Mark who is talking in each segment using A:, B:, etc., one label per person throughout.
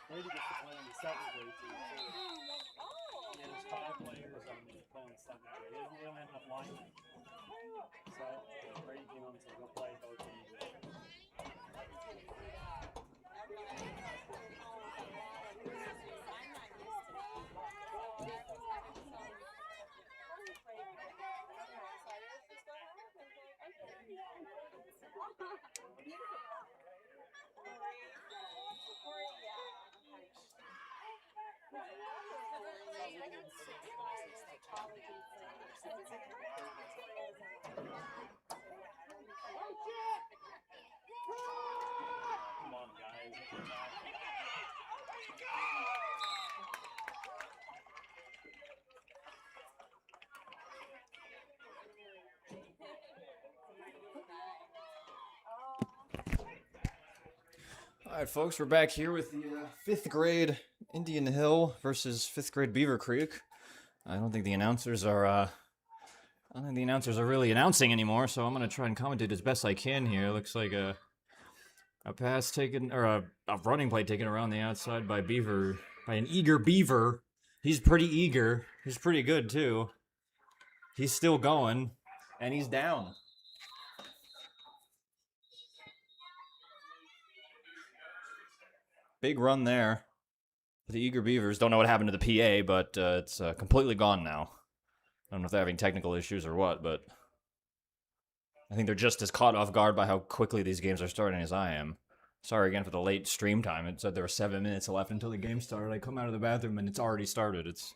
A: Brady gets to play on the second grade team too. Yeah, there's 5 players on the opponent's second grade. They don't have enough linemen. So Brady came on and said, go play both teams. Come on, guys.
B: All right, folks, we're back here with the 5th grade Indian Hill versus 5th grade Beavercreek. I don't think the announcers are really announcing anymore, so I'm gonna try and commentate as best I can here. Looks like a pass taken, or a running play taken around the outside by an eager Beaver. He's pretty eager. He's pretty good too. He's still going, and he's down. Big run there. The eager Beavers. Don't know what happened to the PA, but it's completely gone now. I don't know if they're having technical issues or what, but I think they're just as caught off guard by how quickly these games are starting as I am. Sorry again for the late stream time. It said there were 7 minutes left until the game started. I come out of the bathroom and it's already started. It's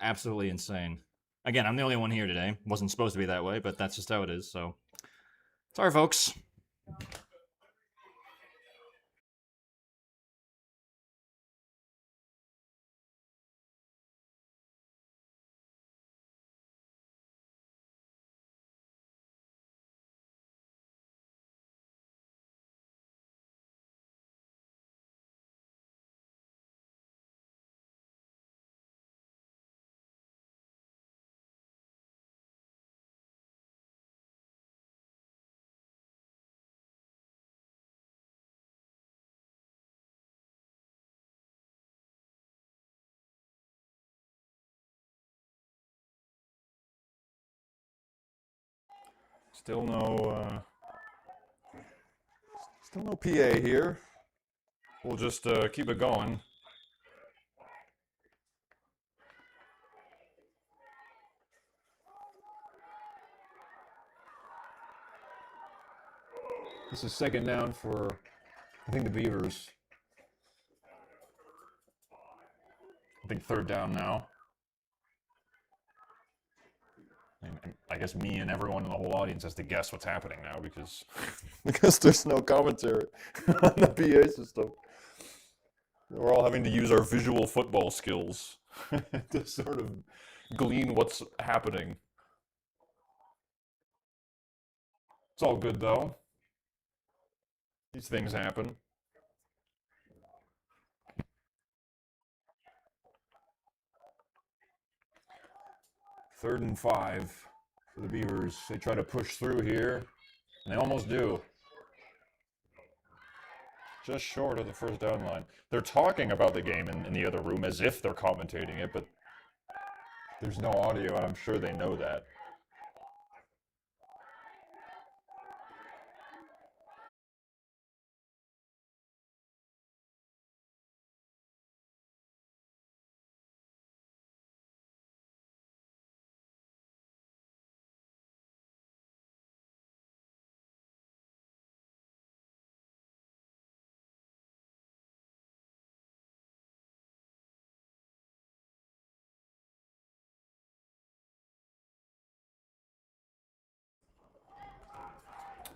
B: absolutely insane. Again, I'm the only one here today. Wasn't supposed to be that way, but that's just how it is, so. Sorry, folks.
C: Still no PA here. We'll just keep it going. This is 2nd down for, I think, the Beavers. I think 3rd down now. And I guess me and everyone in the whole audience has to guess what's happening now because there's no commentary on the PA system. We're all having to use our visual football skills to sort of glean what's happening. It's all good though. These things happen. Third and 5 for the Beavers. They try to push through here, and they almost do. Just short of the 1st down line. They're talking about the game in the other room as if they're commentating it, but there's no audio, and I'm sure they know that.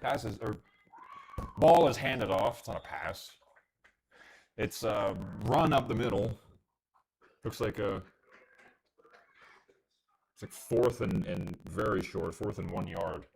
C: Passes, or ball is handed off. It's not a pass. It's a run up the middle. Looks like it's like 4th and very short, 4th and 1 yard.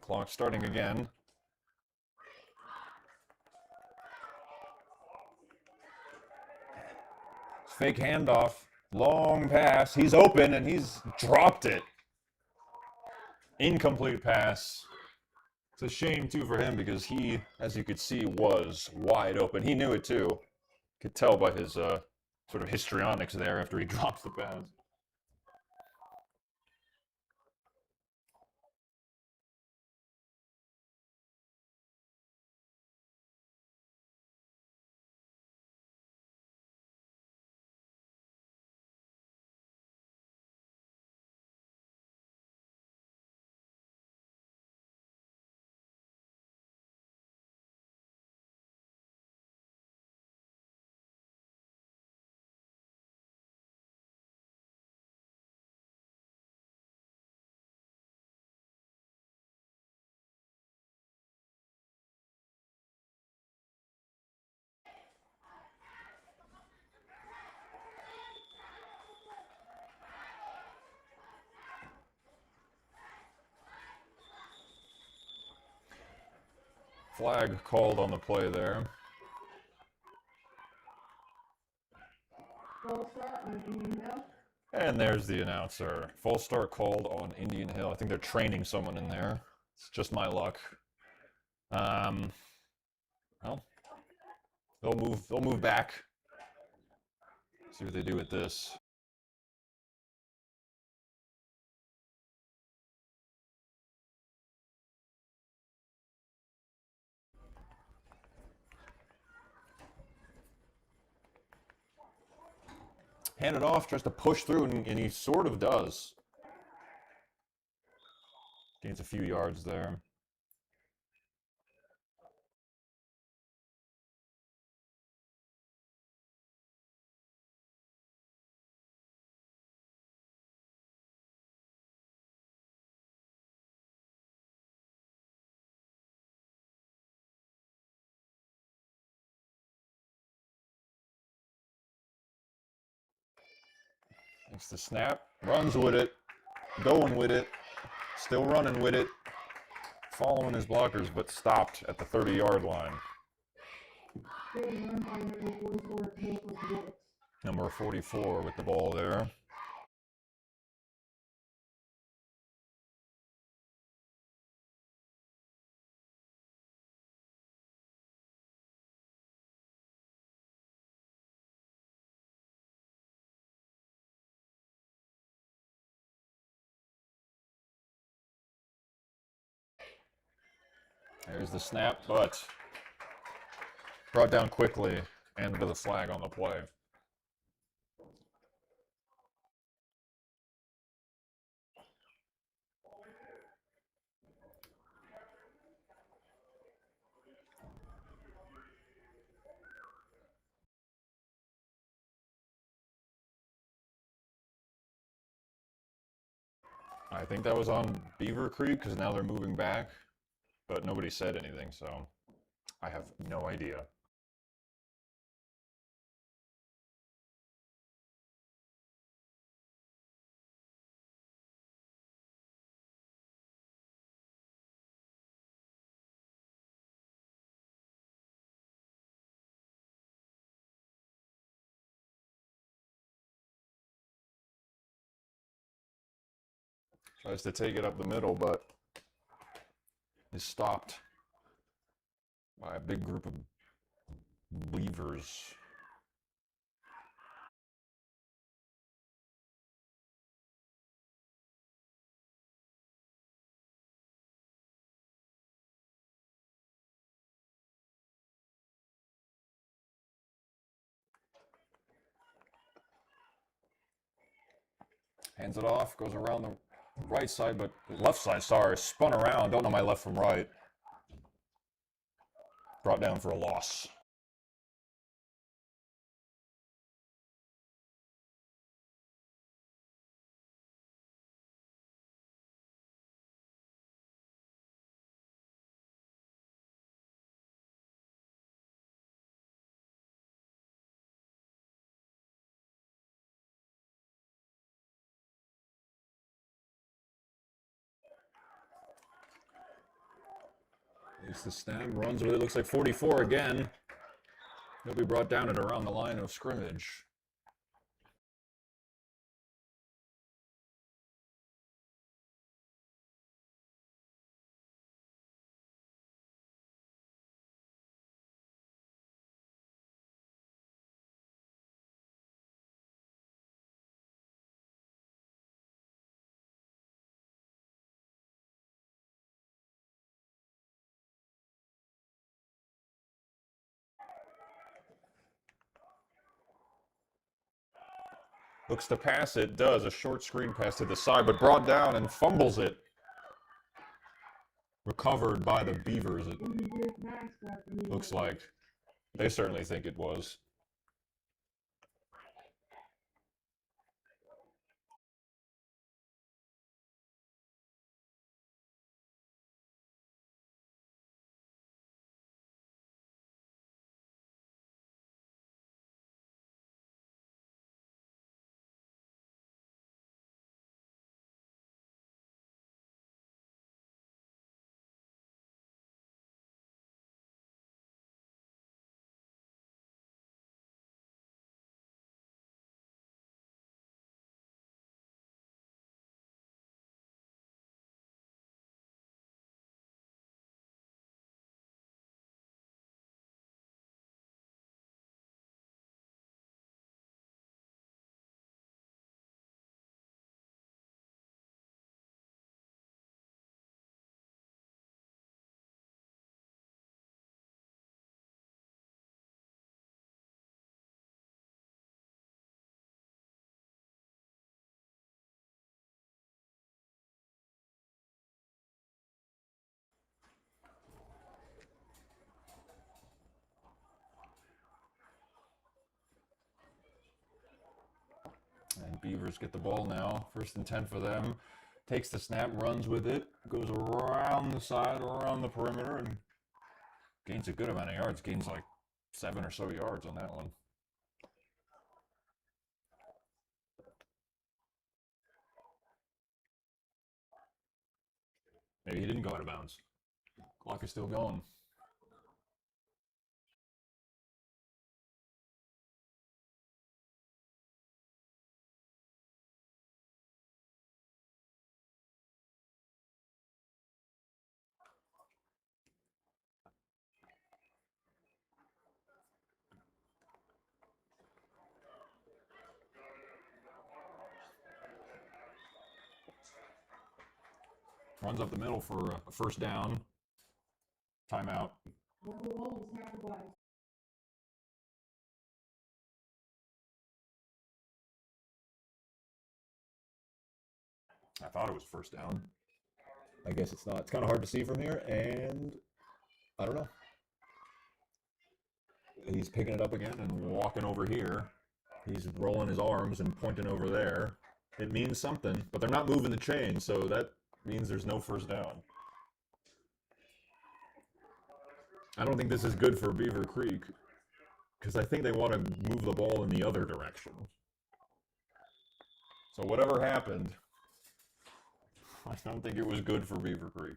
C: Clock starting again. Fake handoff. Long pass. He's open and he's dropped it. Incomplete pass. It's a shame, too, for him because he, as you could see, was wide open. He knew it, too. Could tell by his sort of histrionics there after he drops the pass. Flag called on the play there. And there's the announcer. Full start called on Indian Hill. I think they're training someone in there. It's just my luck. Well, they'll move back. See what they do with this. Hand it off, tries to push through, and he sort of does. Gains a few yards there. Takes the snap, runs with it, going with it, still running with it, following his blockers, but stopped at the 30-yard line. Number 44 with the ball there. There's the snap, but brought down quickly and to the flag on the play. I think that was on Beavercreek because now they're moving back, but nobody said anything, so I have no idea. Tries to take it up the middle, but is stopped by a big group of Beavers. Hands it off, goes around the right side, but left side, sorry, spun around. Don't know my left from right. Brought down for a loss. Takes the snap, runs with it. Looks like 44 again. He'll be brought down at around the line of scrimmage. Looks to pass it, does. A short screen pass to the side, but brought down and fumbles it. Recovered by the Beavers, it looks like. They certainly think it was. And Beavers get the ball now. 1st and 10 for them. Takes the snap, runs with it, goes around the side, around the perimeter, and gains a good amount of yards. Gains like 7 or so yards on that one. Maybe he didn't go out of bounds. Clock is still going. Runs up the middle for a 1st down. Timeout. I thought it was 1st down. I guess it's not. It's kind of hard to see from here, and I don't know. He's picking it up again and walking over here. He's rolling his arms and pointing over there. It means something, but they're not moving the chain, so that means there's no 1st down. I don't think this is good for Beavercreek, because I think they want to move the ball in the other direction. So whatever happened, I don't think it was good for Beavercreek.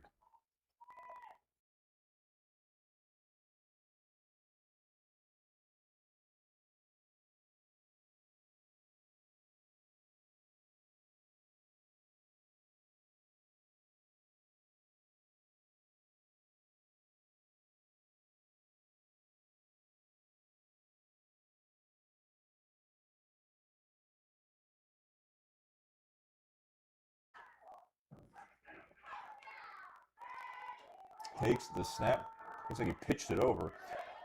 C: Takes the snap. Looks like he pitched it over.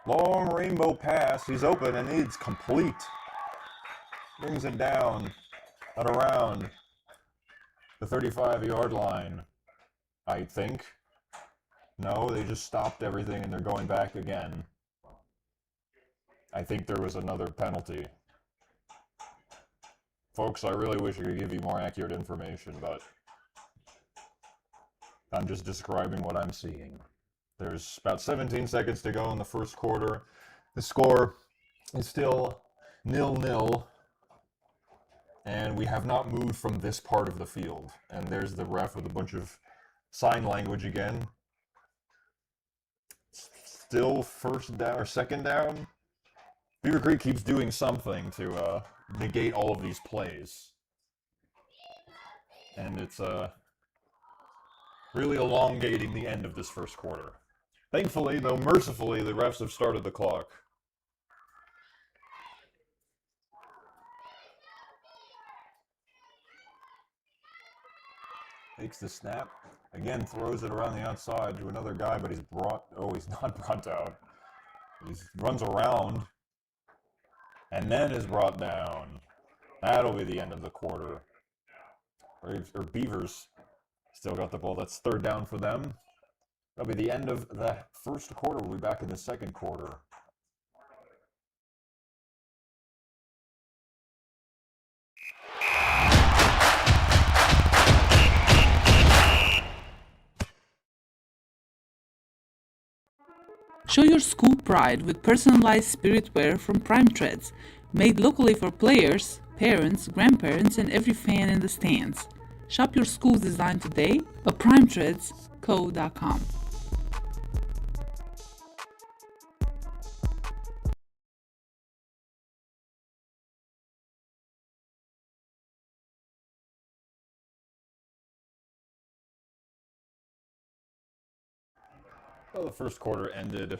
C: Long rainbow pass. He's open and it's complete. Brings it down at around the 35-yard line, I think. No, they just stopped everything and they're going back again. I think there was another penalty. Folks, I really wish I could give you more accurate information, but I'm just describing what I'm seeing. There's about 17 seconds to go in the 1st quarter. The score is still 0-0, and we have not moved from this part of the field. And there's the ref with a bunch of sign language again. still first down or second down. Beavercreek keeps doing something to negate all of these plays. And it's really elongating the end of this first quarter. Thankfully, though mercifully, the refs have started the clock. Takes the snap. Again, throws it around the outside to another guy, but he's not brought down. He runs around and then is brought down. That'll be the end of the quarter. Or Beavers still got the ball. That's third down for them. That'll be the end of the first quarter. We'll be back in the second quarter.
D: Show your school pride with personalized spirit wear from Prime Threads, made locally for players, parents, grandparents, and every fan in the stands. Shop your school's design today at primethreadsco.com.
C: Well, the first quarter ended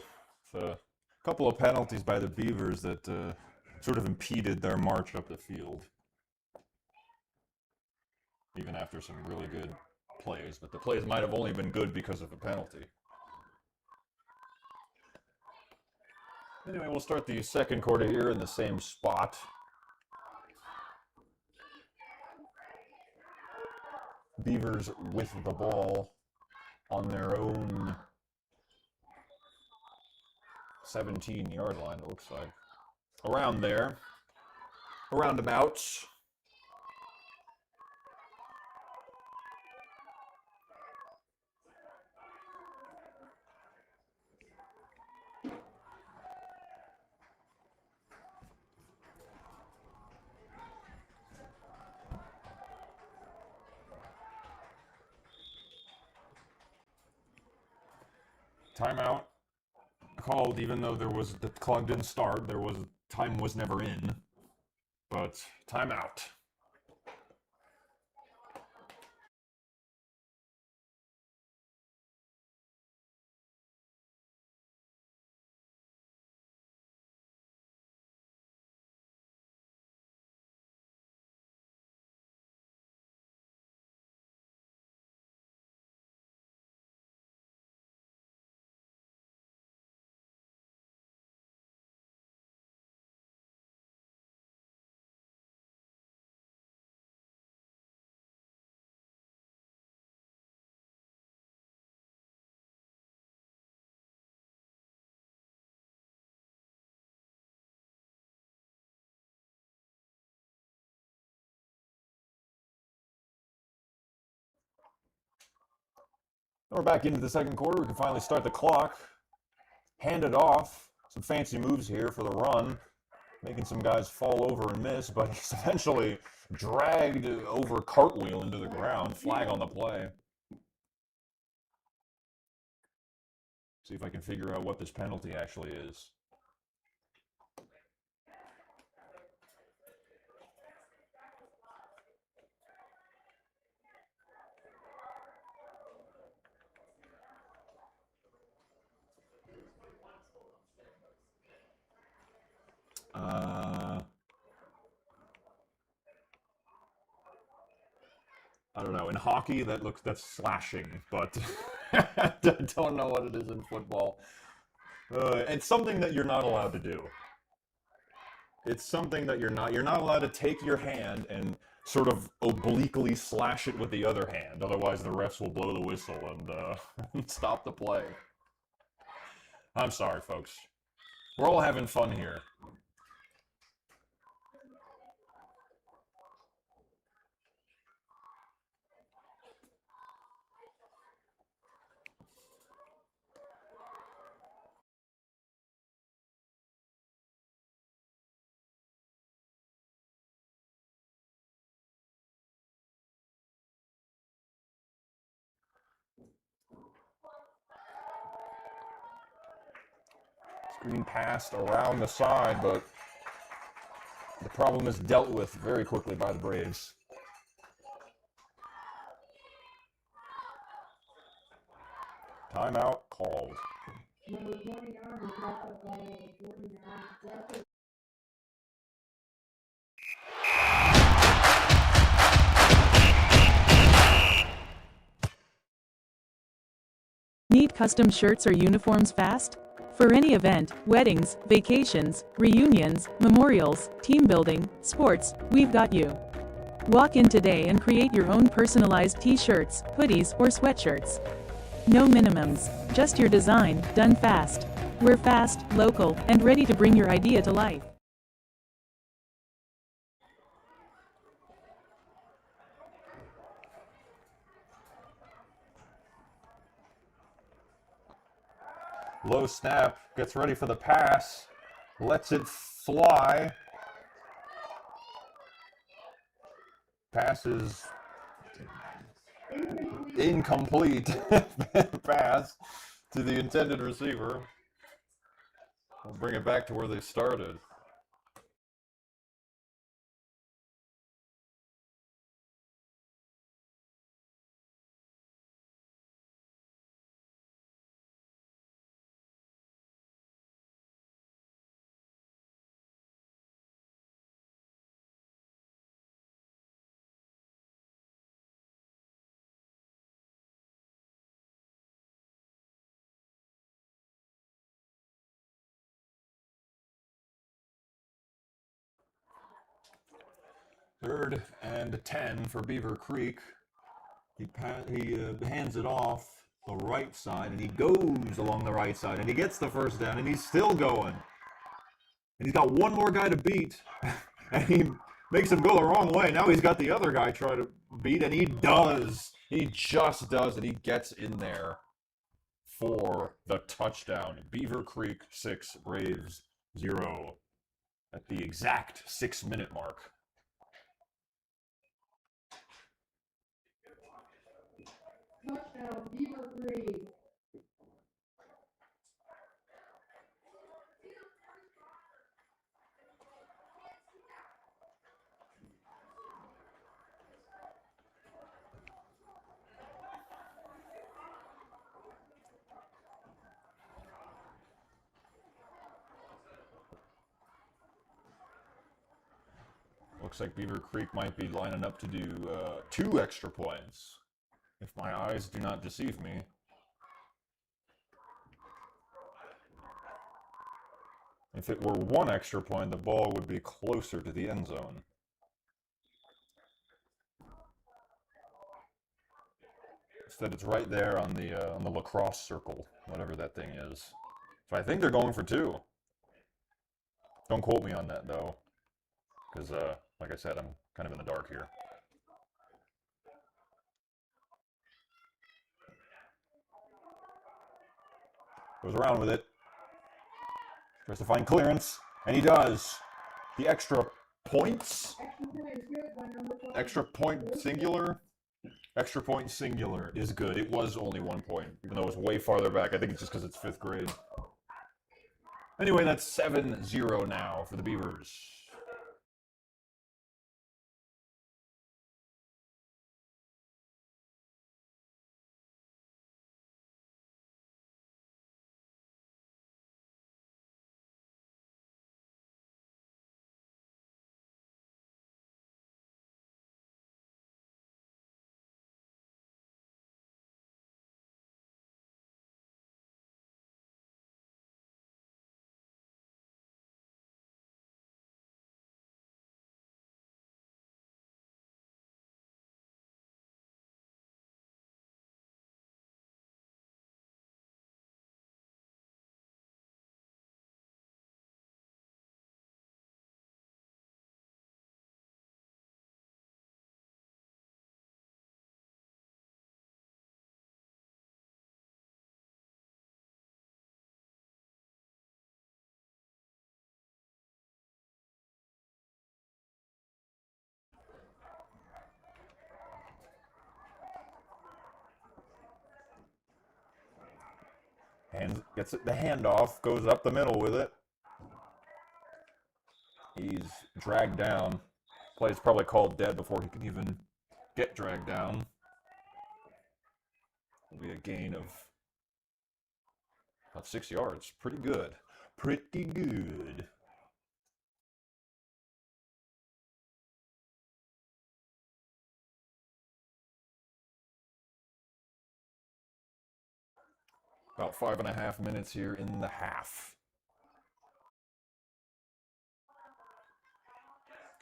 C: with a couple of penalties by the Beavers that sort of impeded their march up the field. Even after some really good plays, but the plays might have only been good because of a penalty. Anyway, we'll start the second quarter here in the same spot. Beavers with the ball on their own 17-yard line, it looks like. Around there. Around about. Timeout called, even though the clock didn't start. Time was never in, but timeout. We're back into the second quarter. We can finally start the clock. Hand it off. Some fancy moves here for the run. Making some guys fall over and miss, but he's eventually dragged over cartwheel into the ground. Flag on the play. See if I can figure out what this penalty actually is. I don't know. In hockey, that's slashing, but I don't know what it is in football. It's something that you're not allowed to do. It's something that you're not allowed to take your hand and sort of obliquely slash it with the other hand. Otherwise, the refs will blow the whistle and stop the play. I'm sorry, folks. We're all having fun here. Screen passed around the side, but the problem is dealt with very quickly by the Braves. Timeout called.
E: Need custom shirts or uniforms fast? For any event, weddings, vacations, reunions, memorials, team building, sports, we've got you. Walk in today and create your own personalized t-shirts, hoodies, or sweatshirts. No minimums, just your design, done fast. We're fast, local, and ready to bring your idea to life.
C: Low snap, gets ready for the pass, lets it fly. Pass is incomplete. Pass to the intended receiver. We'll bring it back to where they started. Third and 10 for Beavercreek. He hands it off the right side, and he goes along the right side, and he gets the first down, and he's still going. And he's got one more guy to beat, and he makes him go the wrong way. Now he's got the other guy trying to beat, and he does. He just does, and he gets in there for the touchdown. Beavercreek 6, Braves 0 at the exact 6-minute mark.
F: Touchdown, Beavercreek.
C: Looks like Beavercreek might be lining up to do 2 extra points, if my eyes do not deceive me. If it were 1 extra point, the ball would be closer to the end zone. Instead, it's right there on the lacrosse circle, whatever that thing is. So I think they're going for 2. Don't quote me on that, though, because, like I said, I'm kind of in the dark here. Goes around with it. Tries to find clearance, and he does. The extra points. Extra point singular. Extra point singular is good. It was only 1 point, even though it was way farther back. I think it's just because it's 5th grade. Anyway, that's 7-0 now for the Beavers. And gets it, the handoff, goes up the middle with it. He's dragged down. Play's probably called dead before he can even get dragged down. It'll be a gain of about 6 yards. Pretty good. Pretty good. About 5.5 minutes here in the half.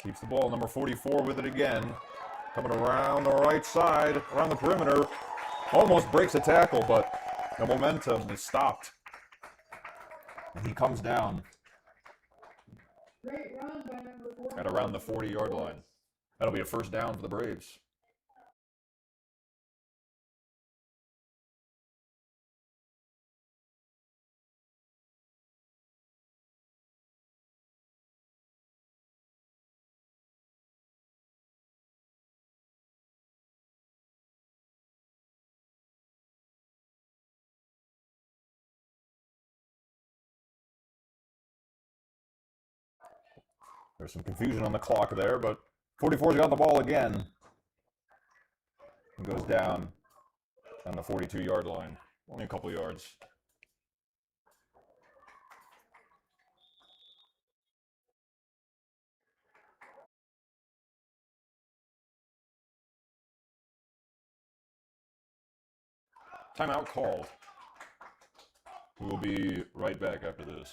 C: Keeps the ball, number 44 with it again. Coming around the right side, around the perimeter. Almost breaks a tackle, but the momentum is stopped. And he comes down at around the 40-yard line. That'll be a first down for the Braves. There's some confusion on the clock there, but 44's got the ball again. He goes down on the 42-yard line. Only a couple yards. Timeout called. We will be right back after this.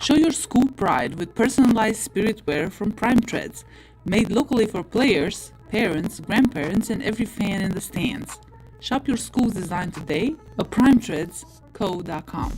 D: Show your school pride with personalized spirit wear from Prime Treads, made locally for players, parents, grandparents, and every fan in the stands. Shop your school's design today at primetreadsco.com.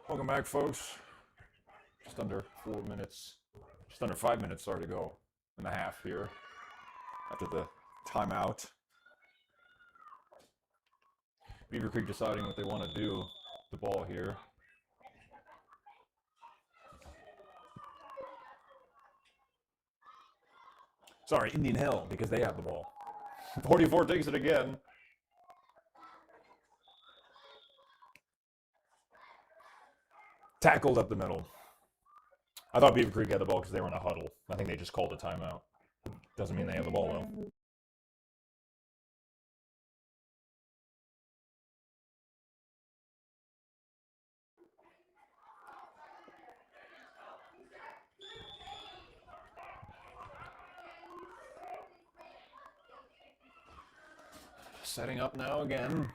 C: Welcome back, folks. Just under 4 minutes, just under 5 minutes, sorry, to go in the half here after the timeout. Beavercreek deciding what they want to do with the ball here. Sorry, Indian Hill, because they have the ball. 44 takes it again. Tackled up the middle. I thought Beavercreek had the ball because they were in a huddle. I think they just called a timeout. Doesn't mean they have the ball though. Setting up now again.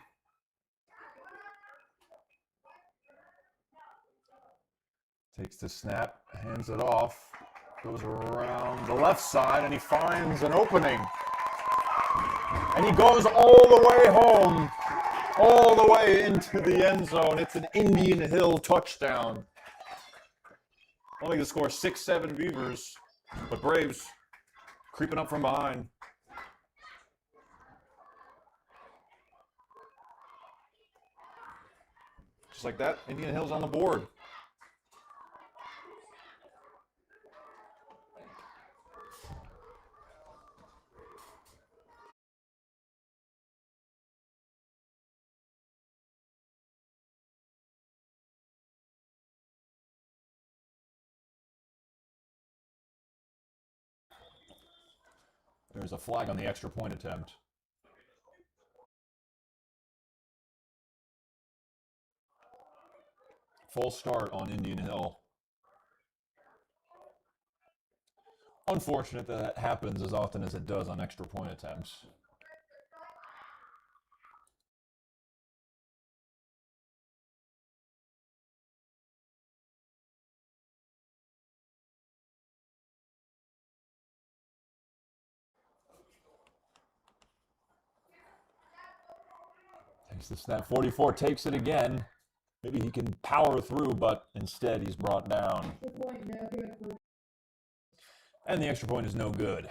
C: Takes the snap, hands it off, goes around the left side, and he finds an opening. And he goes all the way home, all the way into the end zone. It's an Indian Hill touchdown. Only to score 6-7 Beavers, but Braves creeping up from behind. Just like that, Indian Hill's on the board. There's a flag on the extra point attempt. Full start on Indian Hill. Unfortunate that happens as often as it does on extra point attempts. Takes the snap. 44 takes it again. Maybe he can power through, but instead he's brought down. And the extra point is no good.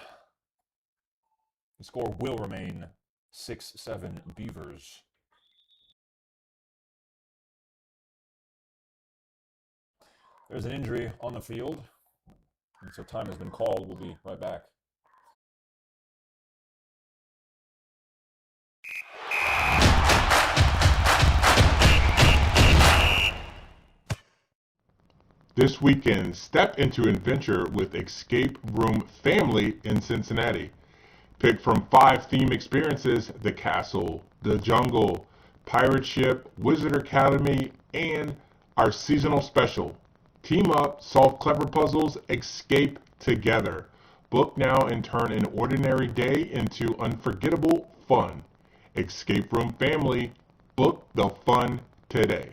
C: The score will remain 6-7 Beavers. There's an injury on the field, and so time has been called. We'll be right back.
F: This weekend, step into adventure with Escape Room Family in Cincinnati. Pick from 5 theme experiences: the castle, the jungle, pirate ship, Wizard Academy, and our seasonal special. Team up, solve clever puzzles, escape together. Book now and turn an ordinary day into unforgettable fun. Escape Room Family, book the fun today.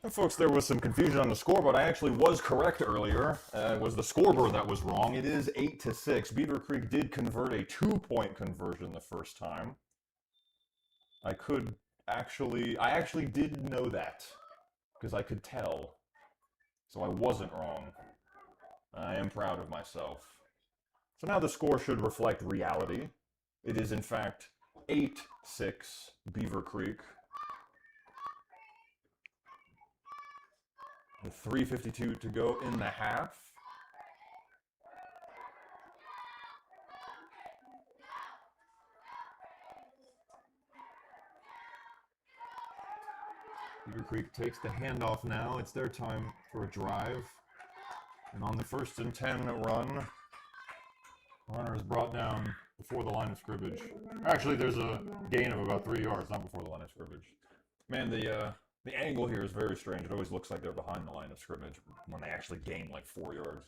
C: And folks, there was some confusion on the scoreboard. I actually was correct earlier. It was the scoreboard that was wrong. It is 8-6. Beavercreek did convert a 2-point conversion the first time. I actually did know that because I could tell. So I wasn't wrong. I am proud of myself. So now the score should reflect reality. It is in fact 8-6 Beavercreek. With 3:52 to go in the half. Beavercreek takes the handoff now. It's their time for a drive. And on the 1st and 10 run, runner is brought down before the line of scrimmage. Actually, there's a gain of about 3 yards, not before the line of scrimmage. Man, the angle here is very strange. It always looks like they're behind the line of scrimmage when they actually gain like 4 yards.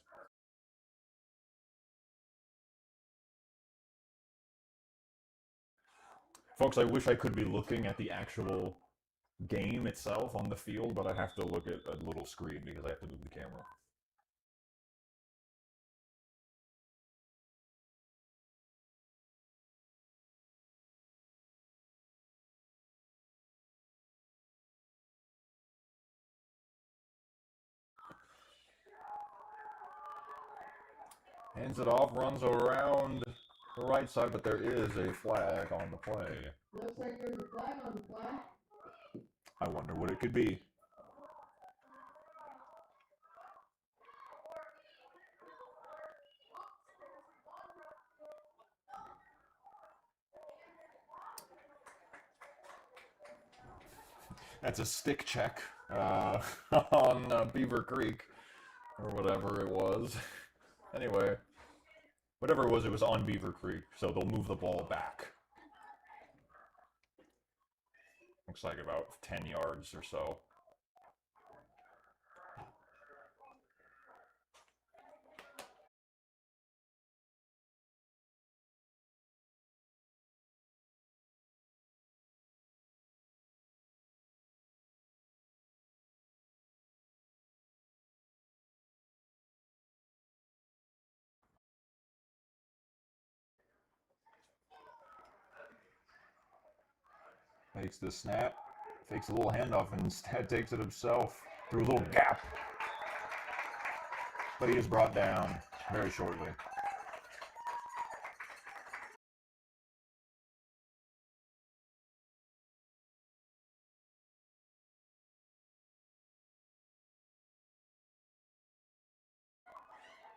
C: Folks, I wish I could be looking at the actual game itself on the field, but I have to look at a little screen because I have to move the camera. Hands it off, runs around the right side, but there is a flag on the play.
G: Looks like there's a flag on the play.
C: I wonder what it could be. That's a stick check on Beavercreek, or whatever it was. Anyway, whatever it was on Beavercreek, so they'll move the ball back. Looks like about 10 yards or so. Takes the snap, takes a little handoff, and instead takes it himself through a little gap. But he is brought down very shortly.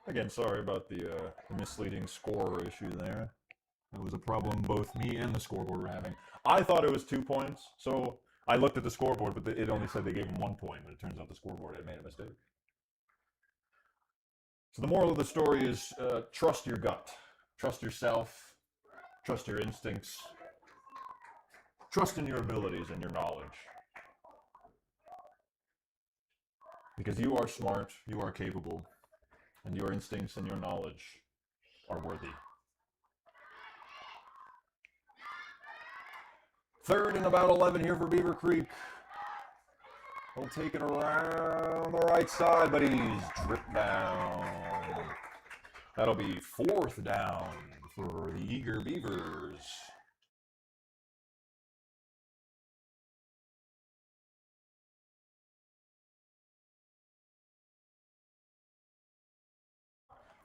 C: Again, sorry about the misleading score issue there. That was a problem both me and the scoreboard were having. I thought it was 2 points, so I looked at the scoreboard, but it only said they gave him 1 point, but it turns out the scoreboard had made a mistake. So the moral of the story is trust your gut, trust yourself, trust your instincts, trust in your abilities and your knowledge. Because you are smart, you are capable, And your instincts and your knowledge are worthy. Third and about 11 here for Beavercreek. He'll take it around the right side, but he's dripped down. That'll be fourth down for the Eager Beavers.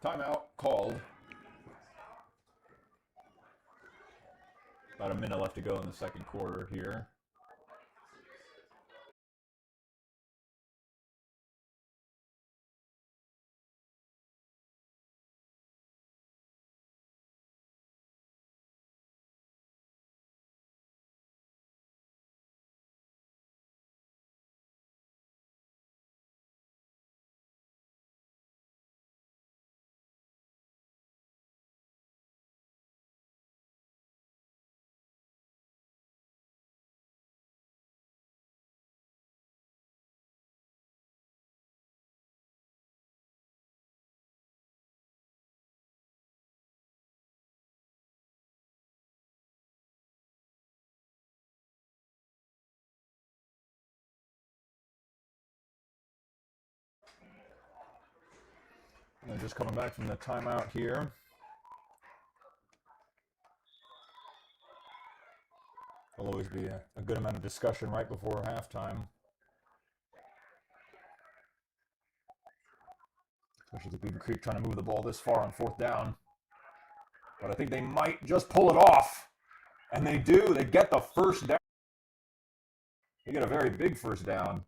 C: Timeout called. About a minute left to go in the second quarter here. They're just coming back from the timeout here. There'll always be a good amount of discussion right before halftime. Especially with Beavercreek trying to move the ball this far on fourth down. But I think they might just pull it off. And they do. They get the first down. They get a very big first down.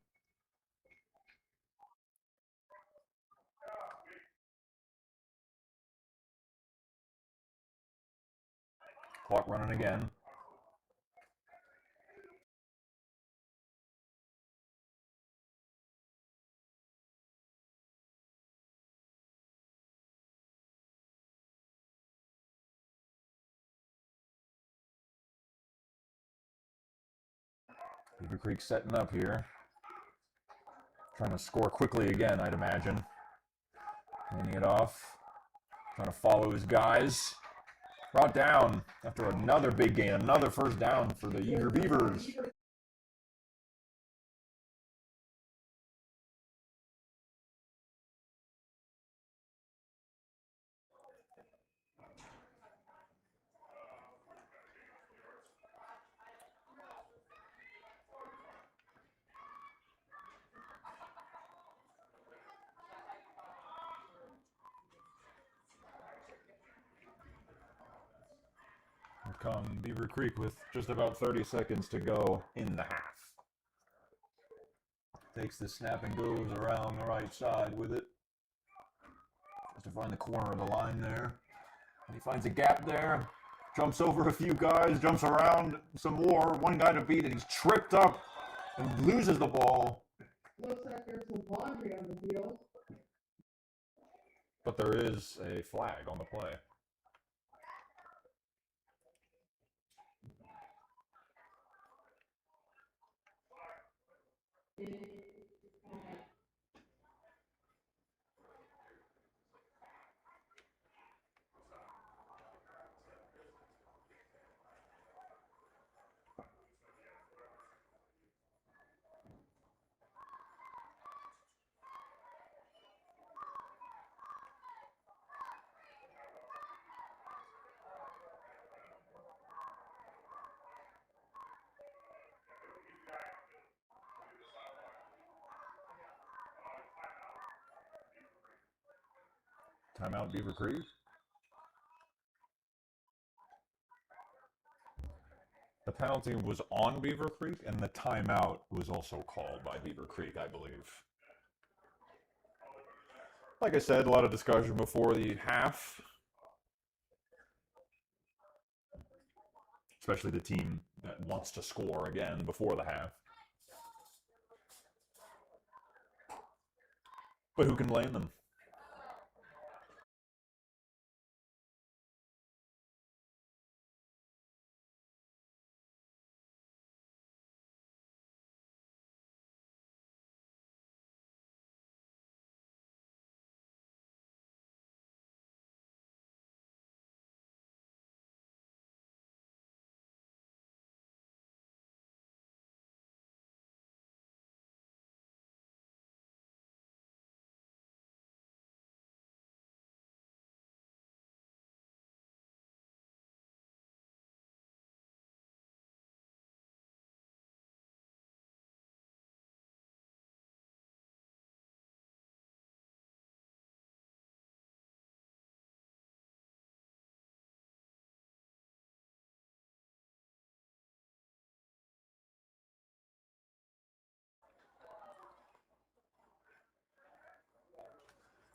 C: Clock running again. Beavercreek setting up here. Trying to score quickly again, I'd imagine. Handing it off. Trying to follow his guys. Brought down after another big gain. Another first down for the Eager Beavers. Come Beavercreek with just about 30 seconds to go in the half. Takes the snap and goes around the right side with it. Has to find the corner of the line there. And he finds a gap there. Jumps over a few guys, jumps around some more. One guy to beat, and he's tripped up and loses the ball.
G: Looks like there's some laundry on the field.
C: But there is a flag on the play. Timeout Beavercreek. The penalty was on Beavercreek, and the timeout was also called by Beavercreek, I believe. Like I said, a lot of discussion before the half. Especially the team that wants to score again before the half. But who can blame them?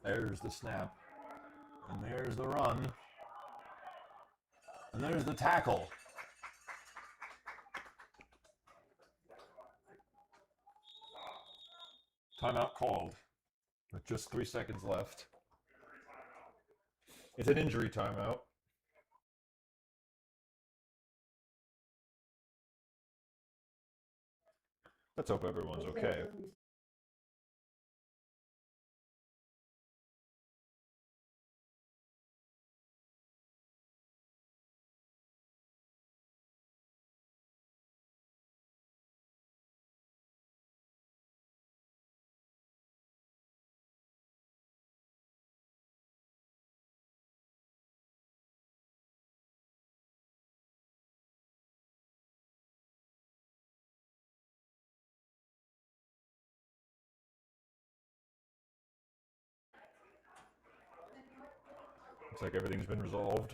C: There's the snap. And there's the run. And there's the tackle. Timeout called with just 3 seconds left. It's an injury timeout. Let's hope everyone's okay. Looks like everything's been resolved.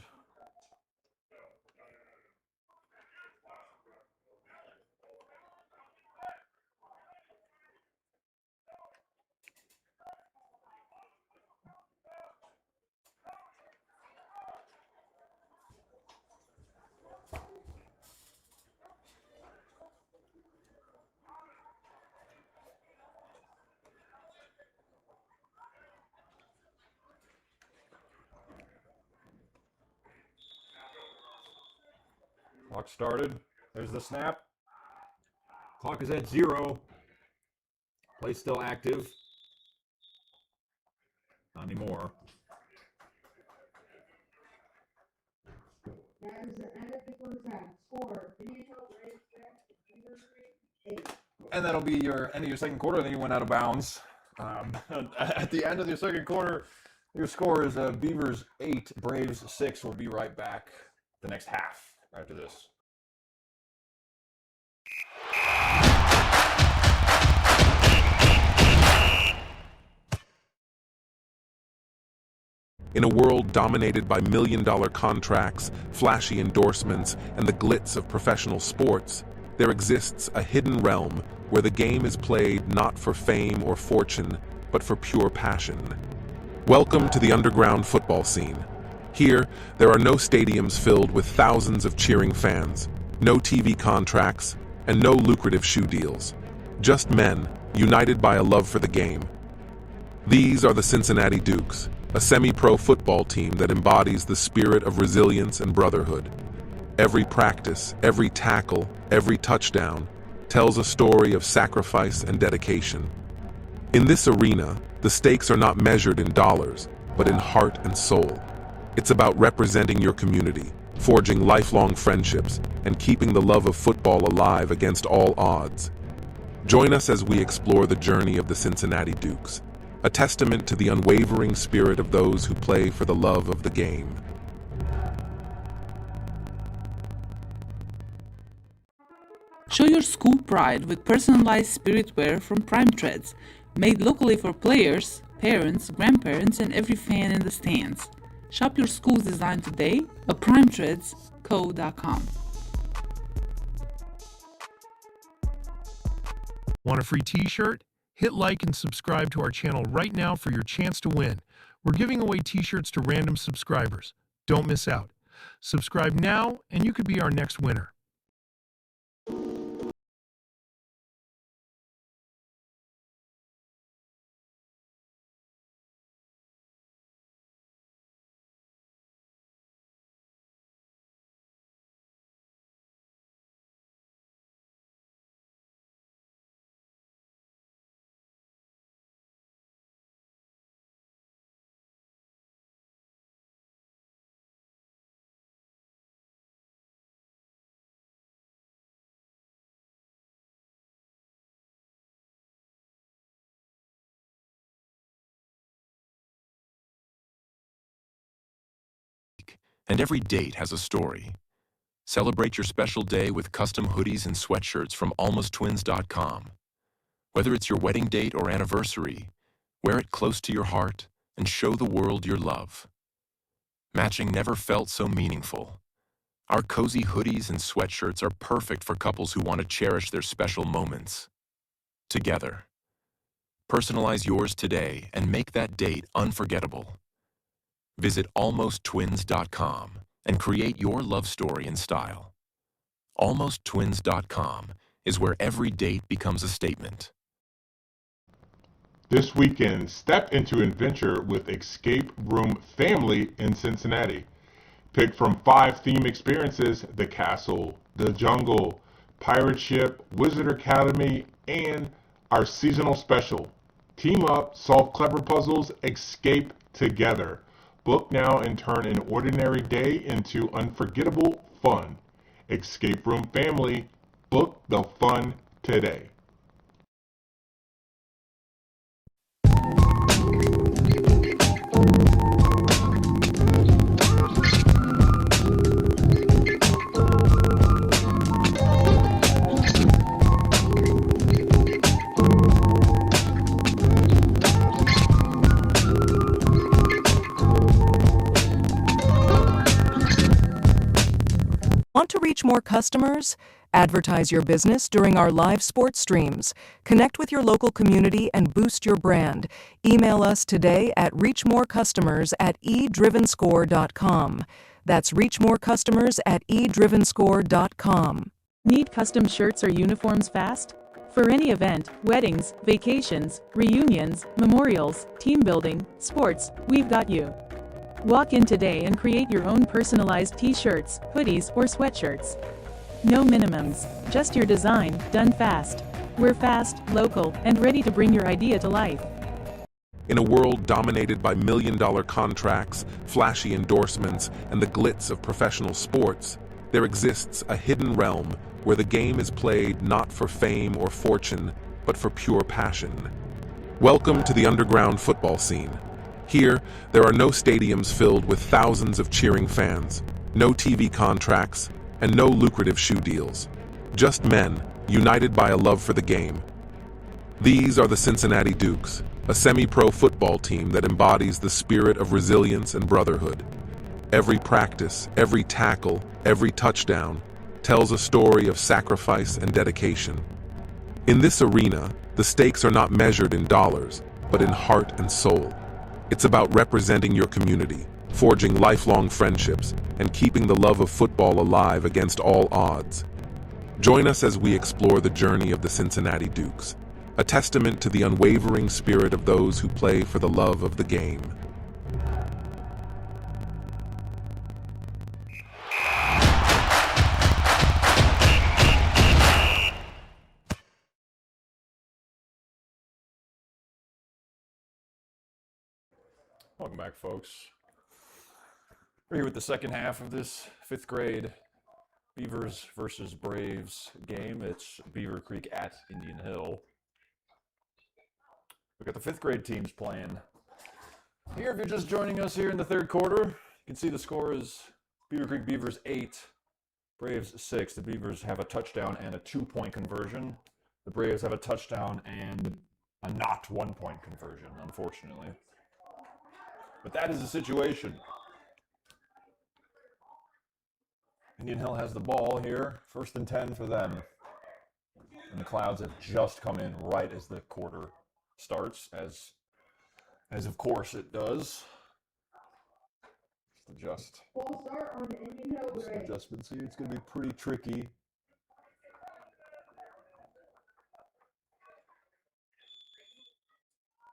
C: Clock started. There's the snap. Clock is at 0. Play still active. Not anymore.
G: That is the end of the first half. Score, Beavercreek 8.
C: And that'll be your end of your second quarter. Then you went out of bounds. At the end of your second quarter, your score is Beavers 8, Braves 6. We'll be right back the next half after this.
H: In a world dominated by million-dollar contracts, flashy endorsements, and the glitz of professional sports, there exists a hidden realm where the game is played not for fame or fortune, but for pure passion. Welcome to the underground football scene. Here, there are no stadiums filled with thousands of cheering fans, no TV contracts, and no lucrative shoe deals. Just men, united by a love for the game. These are the Cincinnati Dukes, a semi-pro football team that embodies the spirit of resilience and brotherhood. Every practice, every tackle, every touchdown tells a story of sacrifice and dedication. In this arena, the stakes are not measured in dollars, but in heart and soul. It's about representing your community, forging lifelong friendships, and keeping the love of football alive against all odds. Join us as we explore the journey of the Cincinnati Dukes, a testament to the unwavering spirit of those who play for the love of the game.
D: Show your school pride with personalized spirit wear from Prime Threads, made locally for players, parents, grandparents, and every fan in the stands. Shop your school's design today at primetreadsco.com.
I: Want a free t-shirt? Hit like and subscribe to our channel right now for your chance to win. We're giving away t-shirts to random subscribers. Don't miss out. Subscribe now and you could be our next winner.
J: And every date has a story. Celebrate your special day with custom hoodies and sweatshirts from almosttwins.com. Whether it's your wedding date or anniversary, wear it close to your heart and show the world your love. Matching never felt so meaningful. Our cozy hoodies and sweatshirts are perfect for couples who want to cherish their special moments together. Personalize yours today and make that date unforgettable. Visit almosttwins.com and create your love story in style. Almosttwins.com is where every date becomes a statement.
F: This weekend, step into adventure with Escape Room Family in Cincinnati. Pick from 5 theme experiences: the castle, the jungle, pirate ship, wizard academy, and our seasonal special. Team up, solve clever puzzles, escape together. Book now and turn an ordinary day into unforgettable fun. Escape Room Family, book the fun today.
K: Want to reach more customers? Advertise your business during our live sports streams. Connect with your local community and boost your brand. Email us today at reachmorecustomers@eDrivenScore.com. That's reachmorecustomers@eDrivenScore.com.
E: Need custom shirts or uniforms fast? For any event, weddings, vacations, reunions, memorials, team building, sports, we've got you. Walk in today and create your own personalized t-shirts, hoodies, or sweatshirts. No minimums, just your design, done fast. We're fast, local, and ready to bring your idea to life.
H: In a world dominated by million-dollar contracts, flashy endorsements, and the glitz of professional sports, there exists a hidden realm where the game is played not for fame or fortune, but for pure passion. Welcome to the underground football scene. Here, there are no stadiums filled with thousands of cheering fans, no TV contracts, and no lucrative shoe deals. Just men, united by a love for the game. These are the Cincinnati Dukes, a semi-pro football team that embodies the spirit of resilience and brotherhood. Every practice, every tackle, every touchdown tells a story of sacrifice and dedication. In this arena, the stakes are not measured in dollars, but in heart and soul. It's about representing your community, forging lifelong friendships, and keeping the love of football alive against all odds. Join us as we explore the journey of the Cincinnati Dukes, a testament to the unwavering spirit of those who play for the love of the game.
B: Welcome back, folks. We're here with the second half of this 5th grade Beavers versus Braves game. It's Beavercreek at Indian Hill. We've got the 5th grade teams playing. Here, if you're just joining us here in the 3rd quarter, you can see the score is Beavercreek Beavers 8, Braves 6. The Beavers have a touchdown and a 2-point conversion. The Braves have a touchdown and a not 1-point conversion, unfortunately. But that is the situation. Indian Hill has the ball here. 1st and 10 for them. And the Clouds have just come in right as the quarter starts, as of course it does. Just adjust.
G: Full start on the Indian Hill
B: Some
G: Bridge.
B: adjustments here. It's going to be pretty tricky.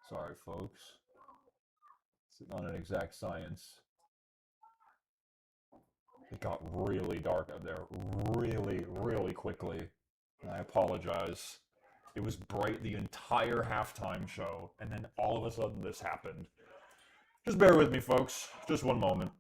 B: Sorry, folks. Sitting on an exact science. It got really dark up there really, really quickly. And I apologize. It was bright the entire halftime show, and then all of a sudden this happened. Just bear with me, folks. Just one moment.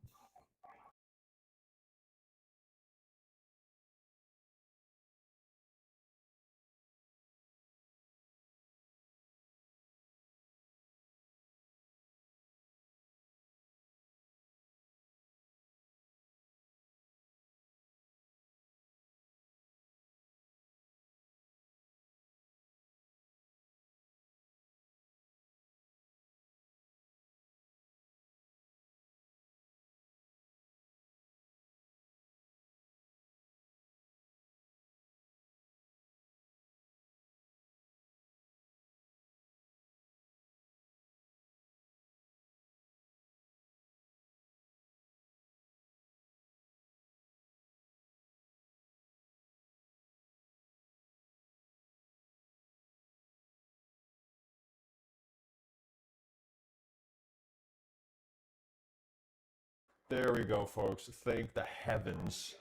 C: There we go, folks. Thank the heavens.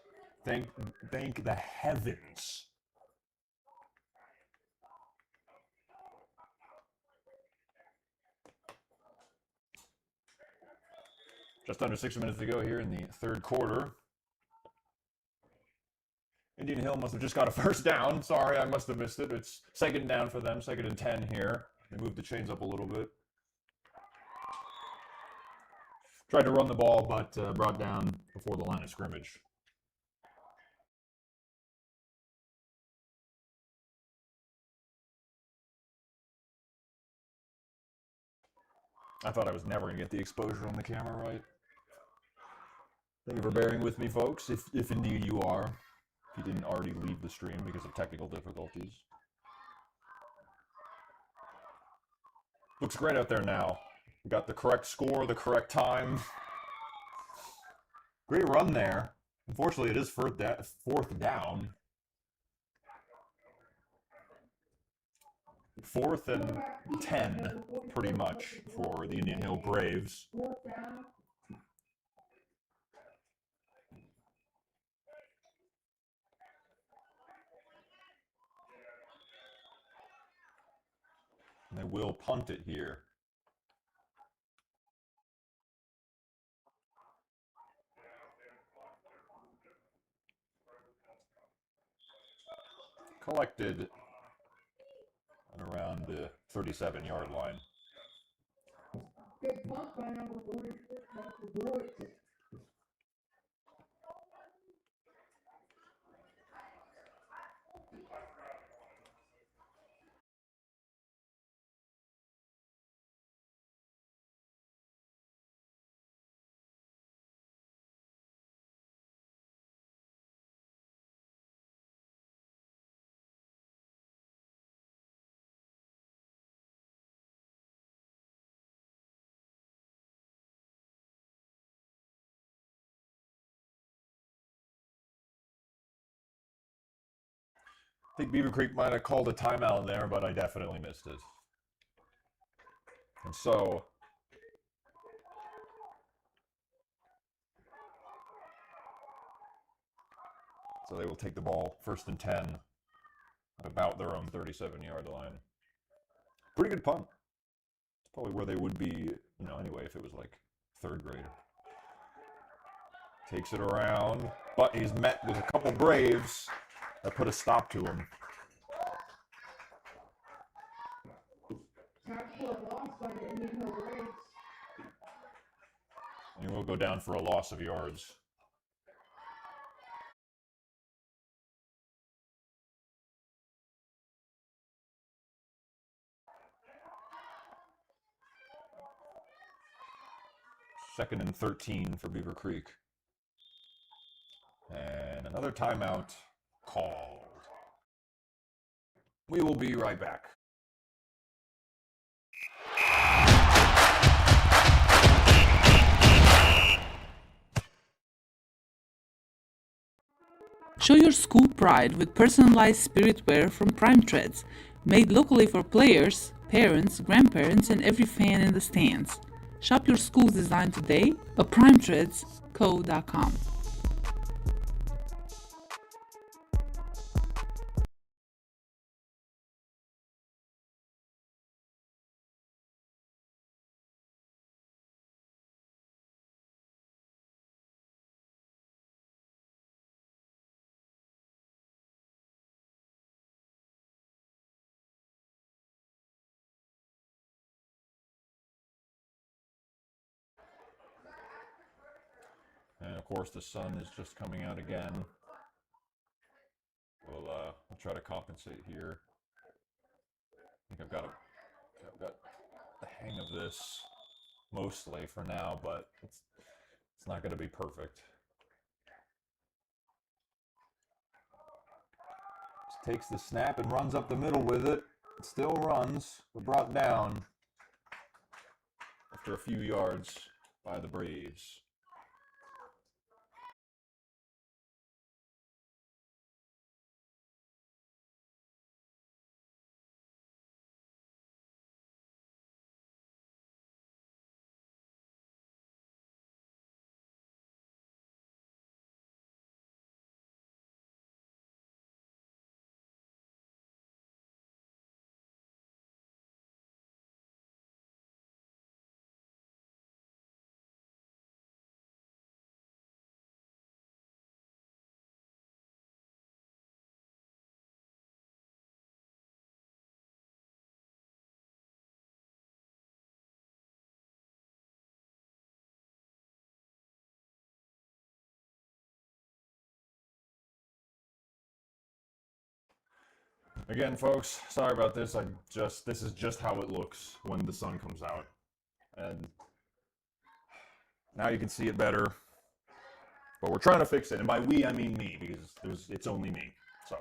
C: Thank the heavens. Just under 6 minutes to go here in the third quarter. Indian Hill must have just got a first down. Sorry, I must have missed it. It's second down for them, 2nd and 10 here. They moved the chains up a little bit. Tried to run the ball, but brought down before the line of scrimmage. I thought I was never going to get the exposure on the camera right. Thank you for bearing with me, folks, if indeed you are. If you didn't already leave the stream because of technical difficulties. Looks great out there now. We got the correct score, the correct time. Great run there. Unfortunately, it is fourth down. 4th and 10, pretty much, for the Indian Hill Braves. And they will punt it here. Collected at around the 37-yard line.
G: Good punt by number 46, Mr. Boyd.
C: I think Beavercreek might have called a timeout there, but I definitely missed it. And so they will take the ball 1st and 10 at about their own 37-yard line. Pretty good punt. It's probably where they would be, anyway, if it was like 3rd grade. Takes it around, but he's met with a couple Braves that put a stop to him.
G: Tackle for a loss by the Indian Hill Braves.
C: He will go down for a loss of yards. Second and 13 for Beavercreek. And another timeout called. We will be right back.
D: Show your school pride with personalized spirit wear from Prime Treads, made locally for players, parents, grandparents, and every fan in the stands. Shop your school's design today at primetreadsco.com.
C: And of course, the sun is just coming out again. We'll try to compensate here. I think I've got the hang of this mostly for now, but it's not going to be perfect. Just takes the snap and runs up the middle with it. It still runs, but brought down after a few yards by the Braves. Again, folks, sorry about this. This is just how it looks when the sun comes out. And now you can see it better. But we're trying to fix it. And by we, I mean me, because it's only me. So.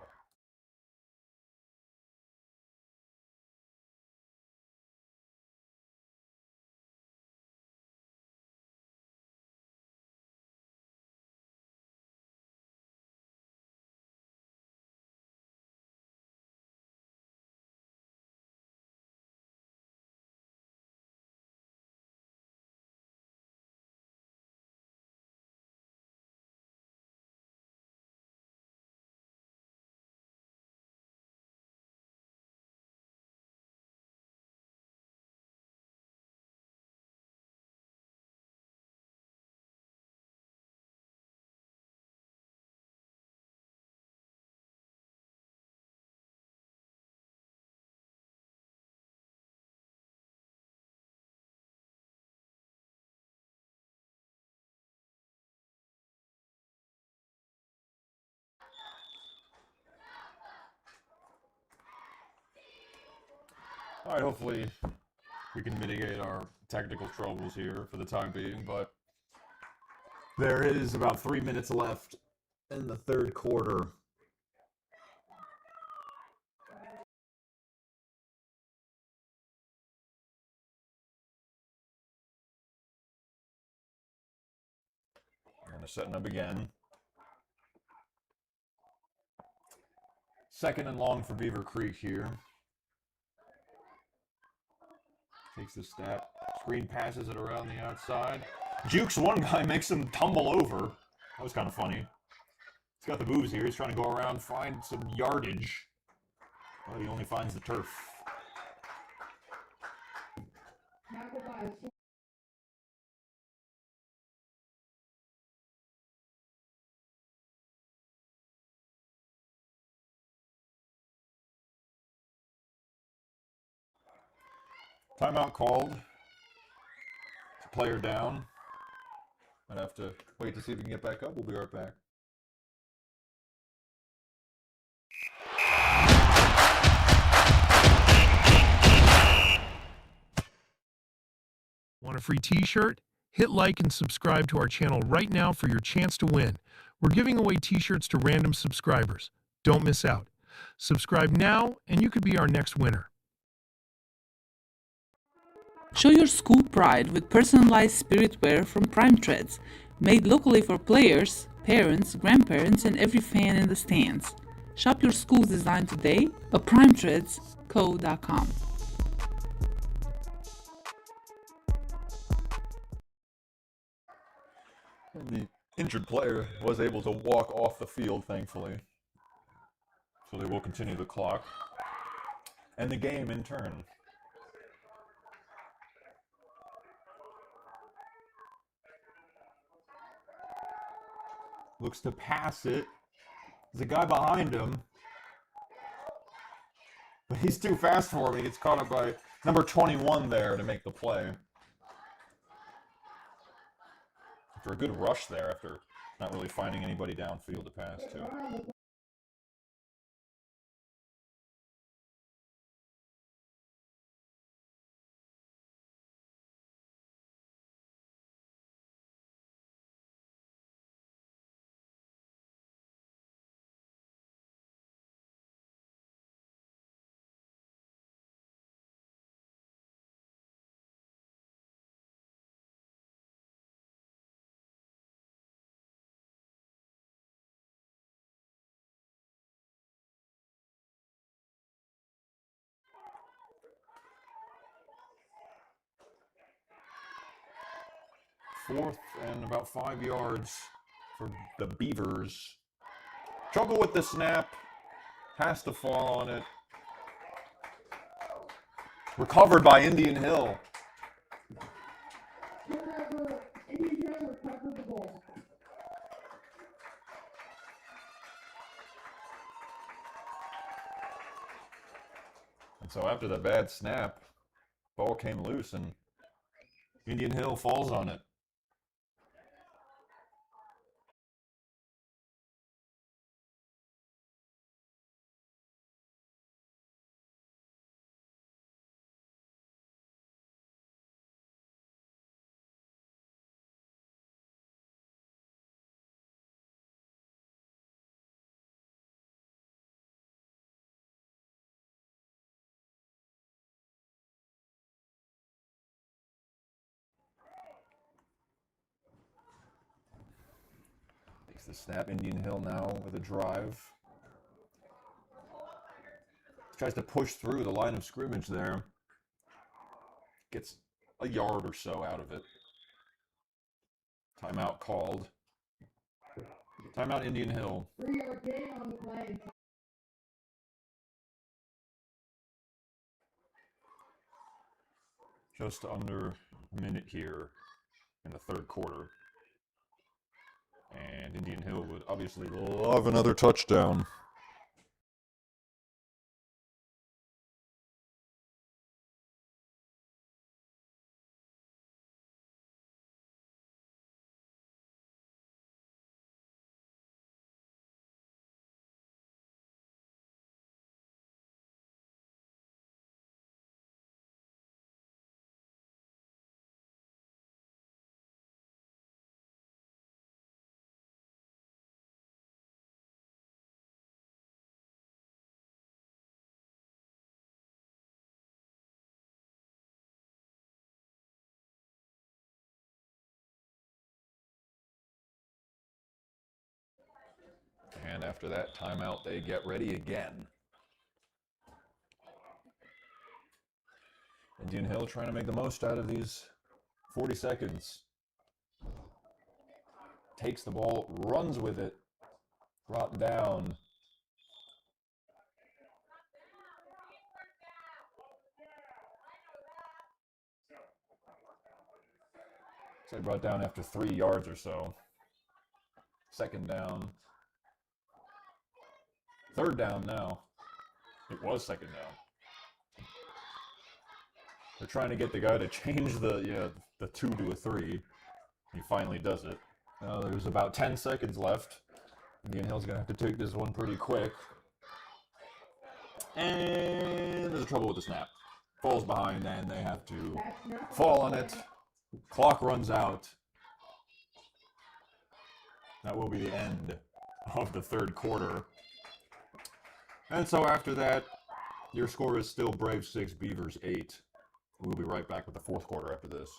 C: All right, hopefully we can mitigate our technical troubles here for the time being, but there is about 3 minutes left in the third quarter. And they're setting up again. Second and long for Beavercreek here. Takes the snap. Screen passes it around the outside. Jukes one guy, makes him tumble over. That was kind of funny. He's got the moves here. He's trying to go around, find some yardage. But he only finds the turf. Timeout called. It's a player down. Might have to wait to see if we can get back up. We'll be right back.
I: Want a free t-shirt? Hit like and subscribe to our channel right now for your chance to win. We're giving away t-shirts to random subscribers. Don't miss out. Subscribe now and you could be our next winner.
D: Show your school pride with personalized spirit wear from Prime Threads, made locally for players, parents, grandparents, and every fan in the stands. Shop your school's design today at primetreadsco.com.
C: The injured player was able to walk off the field, thankfully. So they will continue the clock. And the game in turn. Looks to pass it. There's a guy behind him. But he's too fast for him. He gets caught up by number 21 there to make the play. After a good rush there, after not really finding anybody downfield to pass to. Fourth and about 5 yards for the Beavers. Trouble with the snap. Has to fall on it. Recovered by Indian Hill. And so after the bad snap, ball came loose and Indian Hill falls on it. The snap, Indian Hill now with a drive. Tries to push through the line of scrimmage there. Gets a yard or so out of it. Timeout called. Timeout Indian Hill.
G: 3-yard gain on the play.
C: Just under a minute here in the third quarter. And Indian Hill would obviously love another touchdown. And after that timeout, they get ready again. Indian Hill trying to make the most out of these 40 seconds. Takes the ball, runs with it, brought down. So they brought down after 3 yards or so. Second down. Third down now. It was second down. They're trying to get the guy to change the 2 to a 3. He finally does it. Now there's about 10 seconds left. Indian Hill's going to have to take this one pretty quick. And there's trouble with the snap. Falls behind and they have to fall on it. Clock runs out. That will be the end of the third quarter. And so after that, your score is still Braves 6, Beavers 8. We'll be right back with the fourth quarter after this.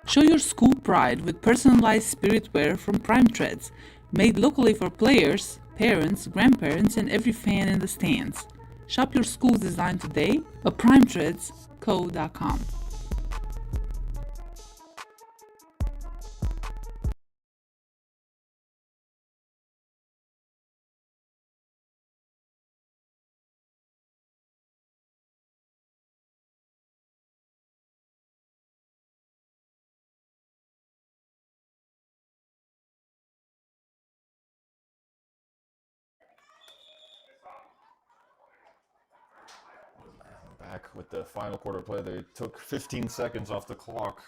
D: Show your school pride with personalized spirit wear from Prime Treads, made locally for players, parents, grandparents, and every fan in the stands. Shop your school's design today at primetreadsco.com.
C: Back with the final quarter play, they took 15 seconds off the clock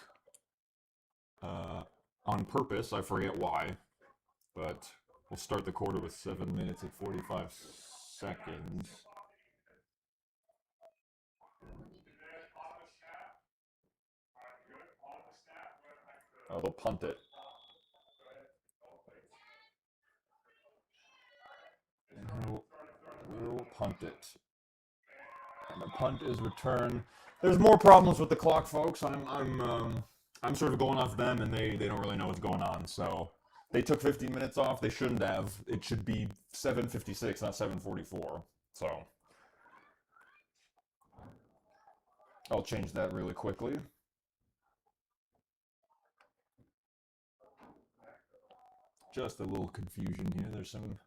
C: on purpose. I forget why, but we'll start the quarter with 7 minutes and 45 seconds. Oh, they'll punt it. We'll punt it. And the punt is returned. There's more problems with the clock, folks. I'm sort of going off them, and they don't really know what's going on. So they took 15 minutes off. They shouldn't have. It should be 7:56, not 7:44. So I'll change that really quickly. Just a little confusion here. There's some.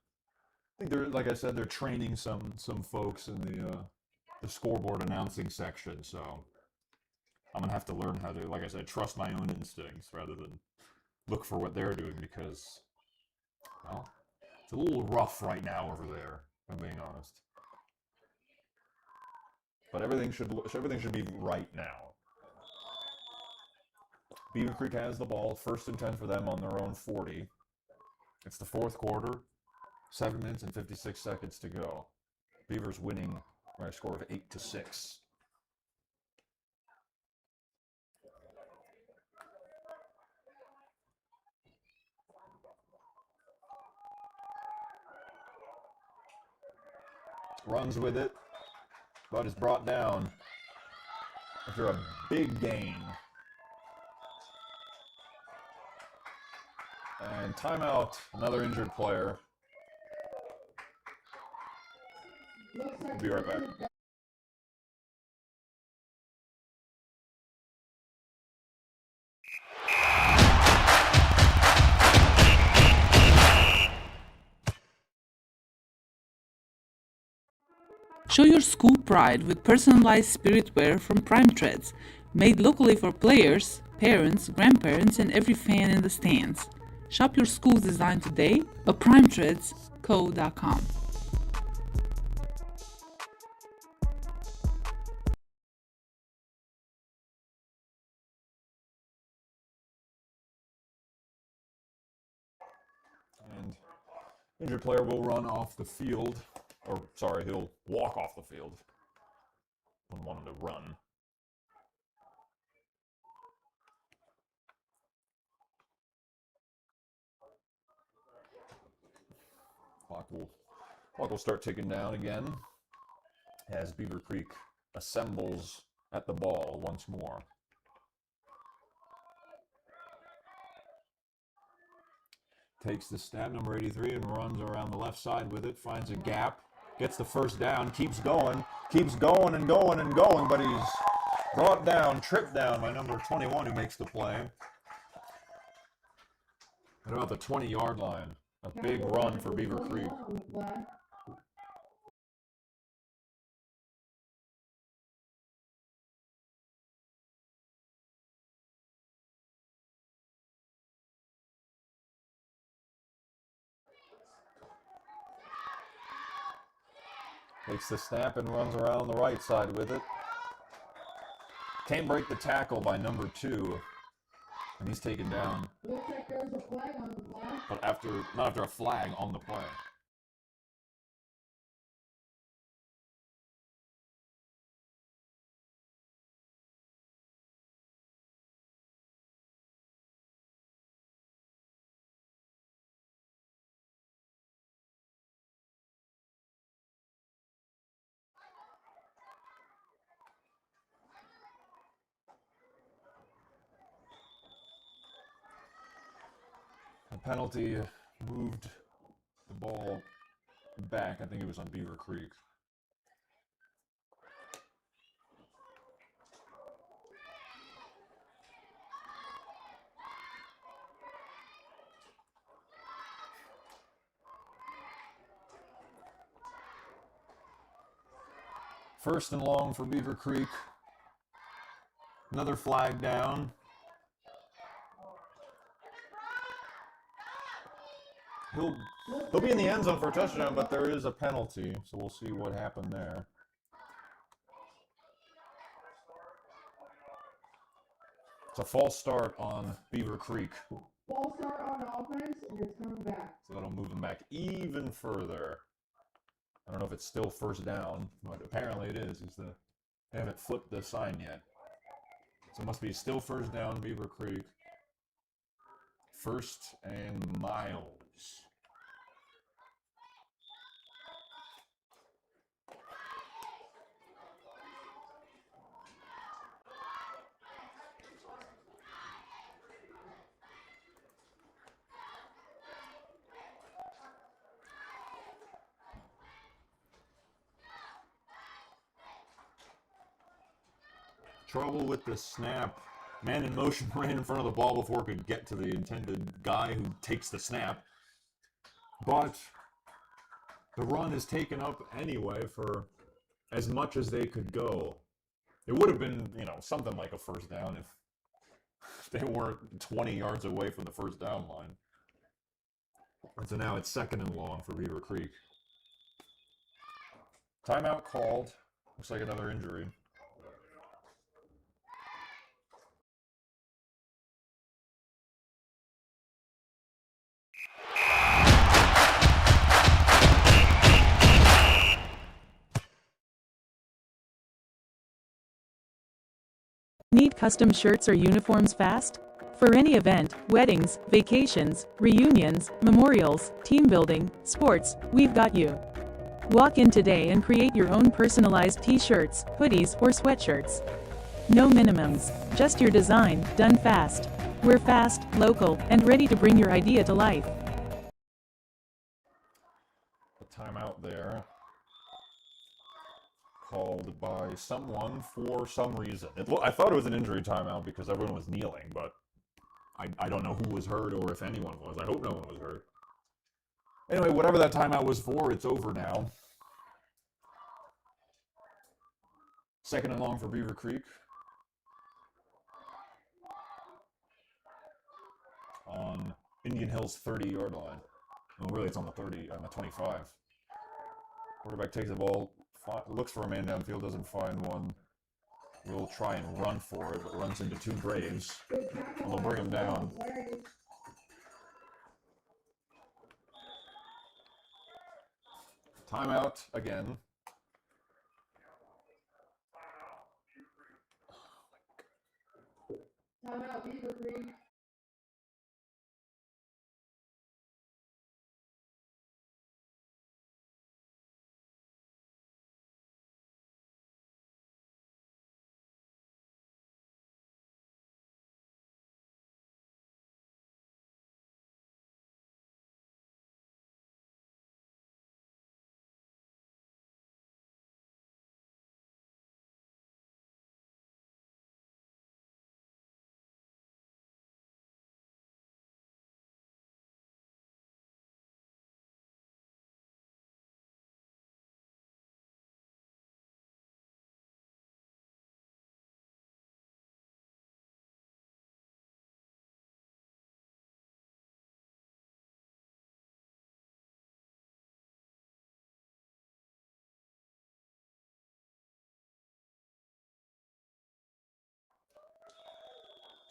C: I think they're, like I said, they're training some folks in the scoreboard announcing section. So I'm gonna have to learn how to, like I said, trust my own instincts rather than look for what they're doing, because, well, it's a little rough right now over there, if I'm being honest. But everything should be right now. Beavercreek has the ball, 1st and 10 for them on their own 40. It's the fourth quarter, 7 minutes and 56 seconds to go. Beavers winning by a score of 8-6. Runs with it, but is brought down after a big gain. And timeout, another injured player. We'll be right back.
D: Show your school pride with personalized spirit wear from Prime Treads, made locally for players, parents, grandparents, and every fan in the stands. Shop your school's design today at primetreadsco.com.
C: And injured player will run off the field, or sorry, he'll walk off the field. Wouldn't want him to run. Clock will start ticking down again as Beavercreek assembles at the ball once more. Takes the snap, number 83, and runs around the left side with it, finds a gap, gets the first down, keeps going and going and going, but he's brought down, tripped down by number 21 who makes the play. At about the 20-yard line, a big run for Beavercreek. Takes the snap and runs around the right side with it. Can't break the tackle by number 2. And he's taken down.
G: Looks like there's a flag on the play.
C: But not after a flag on the play. The penalty moved the ball back. I think it was on Beavercreek. First and long for Beavercreek. Another flag down. He'll be in the end zone for a touchdown, but there is a penalty, so we'll see what happened there. It's a false start on Beavercreek.
G: False start on offense, and it's coming back.
C: So that'll move them back even further. I don't know if it's still first down, but apparently it is. They haven't flipped the sign yet. So it must be still first down, Beavercreek. First and miles. Trouble with the snap. Man in motion ran in front of the ball before it could get to the intended guy who takes the snap. But the run is taken up anyway for as much as they could go. It would have been, something like a first down if they weren't 20 yards away from the first down line. And so now it's second and long for Beavercreek. Timeout called. Looks like another injury.
E: Need custom shirts or uniforms fast? For any event, weddings, vacations, reunions, memorials, team building, sports, we've got you. Walk in today and create your own personalized t-shirts, hoodies, or sweatshirts. No minimums, just your design, done fast. We're fast, local, and ready to bring your idea to life.
C: A timeout there. Called by someone for some reason. I thought it was an injury timeout because everyone was kneeling, but I don't know who was hurt or if anyone was. I hope no one was hurt. Anyway, whatever that timeout was for, it's over now. Second and long for Beavercreek. On Indian Hill's 30-yard line. Well, really, it's on the 25. Quarterback takes the ball, looks for a man downfield, doesn't find one. Will try and run for it, but runs into two Braves. And they'll bring him down. Timeout again.
G: Timeout, Beavercreek.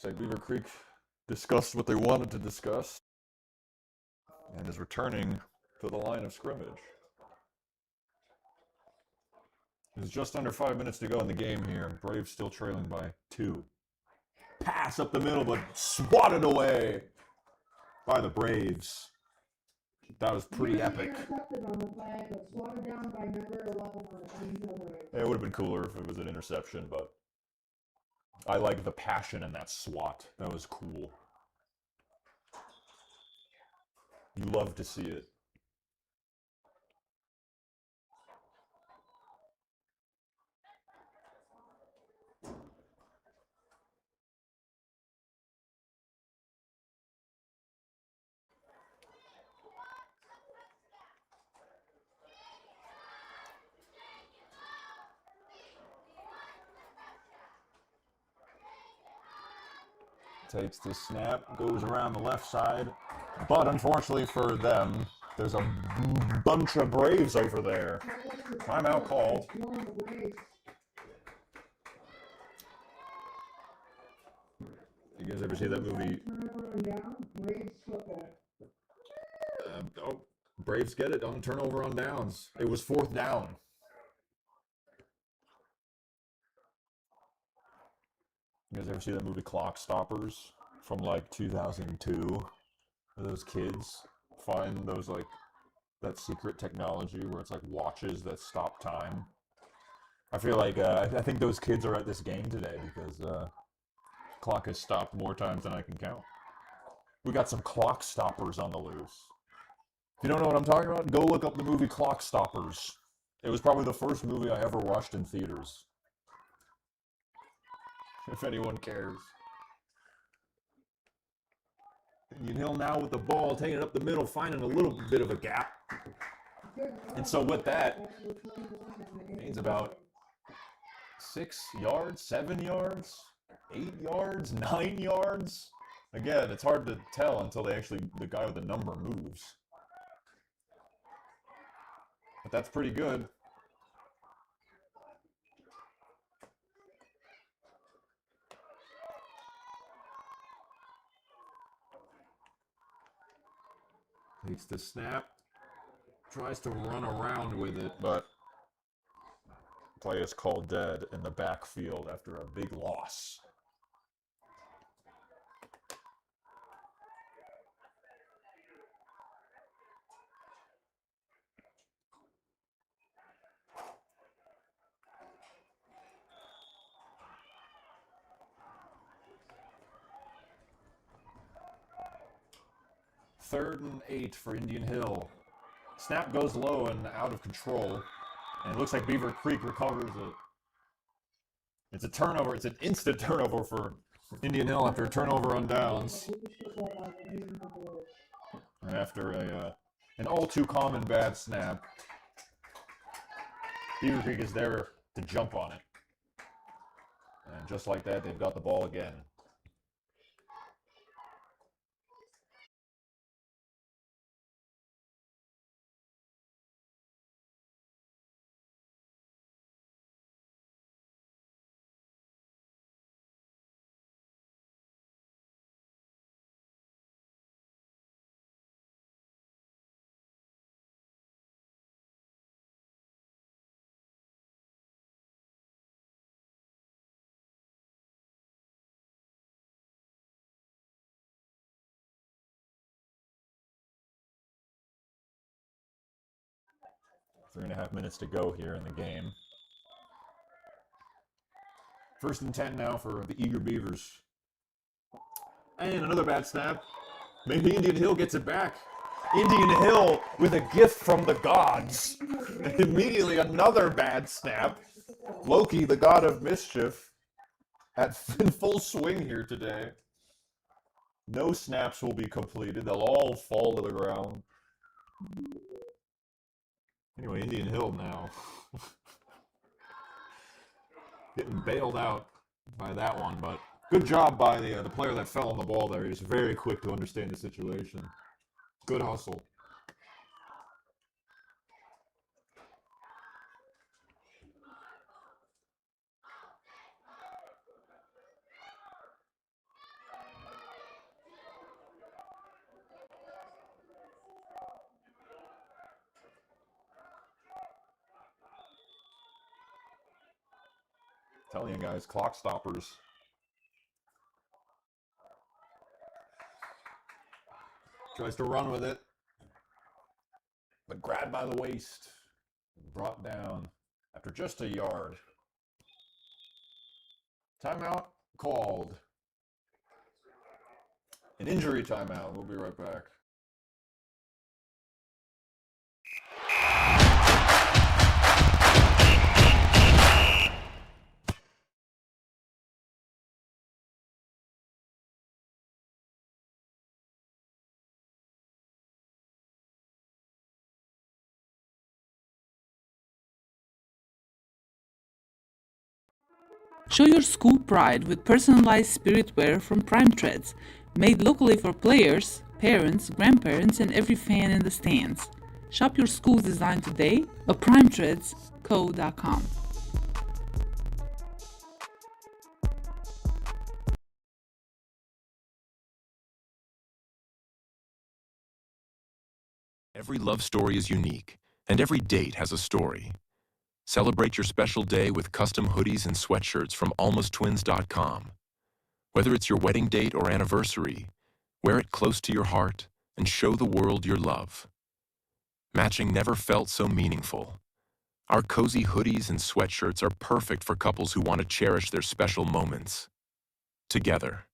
C: So Beavercreek discussed what they wanted to discuss and is returning to the line of scrimmage. There's just under 5 minutes to go in the game here. Braves still trailing by 2. Pass up the middle, but swatted away by the Braves. That was pretty epic. It would have been cooler if it was an interception, but I like the passion in that swat. That was cool. You love to see it. Takes the snap, goes around the left side, but unfortunately for them, there's a bunch of Braves over there. Timeout called. You guys ever see that movie? Braves get it on turnover on downs. It was 4th down. You guys ever see that movie Clock Stoppers from like 2002? Where those kids find those that secret technology where it's like watches that stop time. I feel like I think those kids are at this game today because clock has stopped more times than I can count. We got some clock stoppers on the loose. If you don't know what I'm talking about, go look up the movie Clock Stoppers. It was probably the first movie I ever watched in theaters. If anyone cares. Indian Hill now with the ball, taking it up the middle, finding a little bit of a gap. And so with that, gains about 6 yards, 7 yards, 8 yards, 9 yards. Again, it's hard to tell until the guy with the number moves. But that's pretty good. Takes the snap, tries to run around with it, but play is called dead in the backfield after a big loss. 3rd and 8 for Indian Hill. Snap goes low and out of control. And it looks like Beavercreek recovers it. It's a turnover. It's an instant turnover for Indian Hill after a turnover on downs. And after an all too common bad snap, Beavercreek is there to jump on it. And just like that, they've got the ball again. Three and a half minutes to go here in the game. 1st and 10 now for the Eager Beavers. And another bad snap. Maybe Indian Hill gets it back. Indian Hill with a gift from the gods. And immediately another bad snap. Loki, the god of mischief, in full swing here today. No snaps will be completed. They'll all fall to the ground. Anyway, Indian Hill now getting bailed out by that one, but good job by the player that fell on the ball there. He was very quick to understand the situation. Good hustle. Telling you guys, clock stoppers. Tries to run with it, but grabbed by the waist, brought down after just a yard. Timeout called. An injury timeout. We'll be right back.
D: Show your school pride with personalized spirit wear from Prime Threads, made locally for players, parents, grandparents, and every fan in the stands. Shop your school's design today at primetreadsco.com.
J: Every love story is unique, and every date has a story. Celebrate your special day with custom hoodies and sweatshirts from almosttwins.com. Whether it's your wedding date or anniversary, wear it close to your heart and show the world your love. Matching never felt so meaningful. Our cozy hoodies and sweatshirts are perfect for couples who want to cherish their special moments together.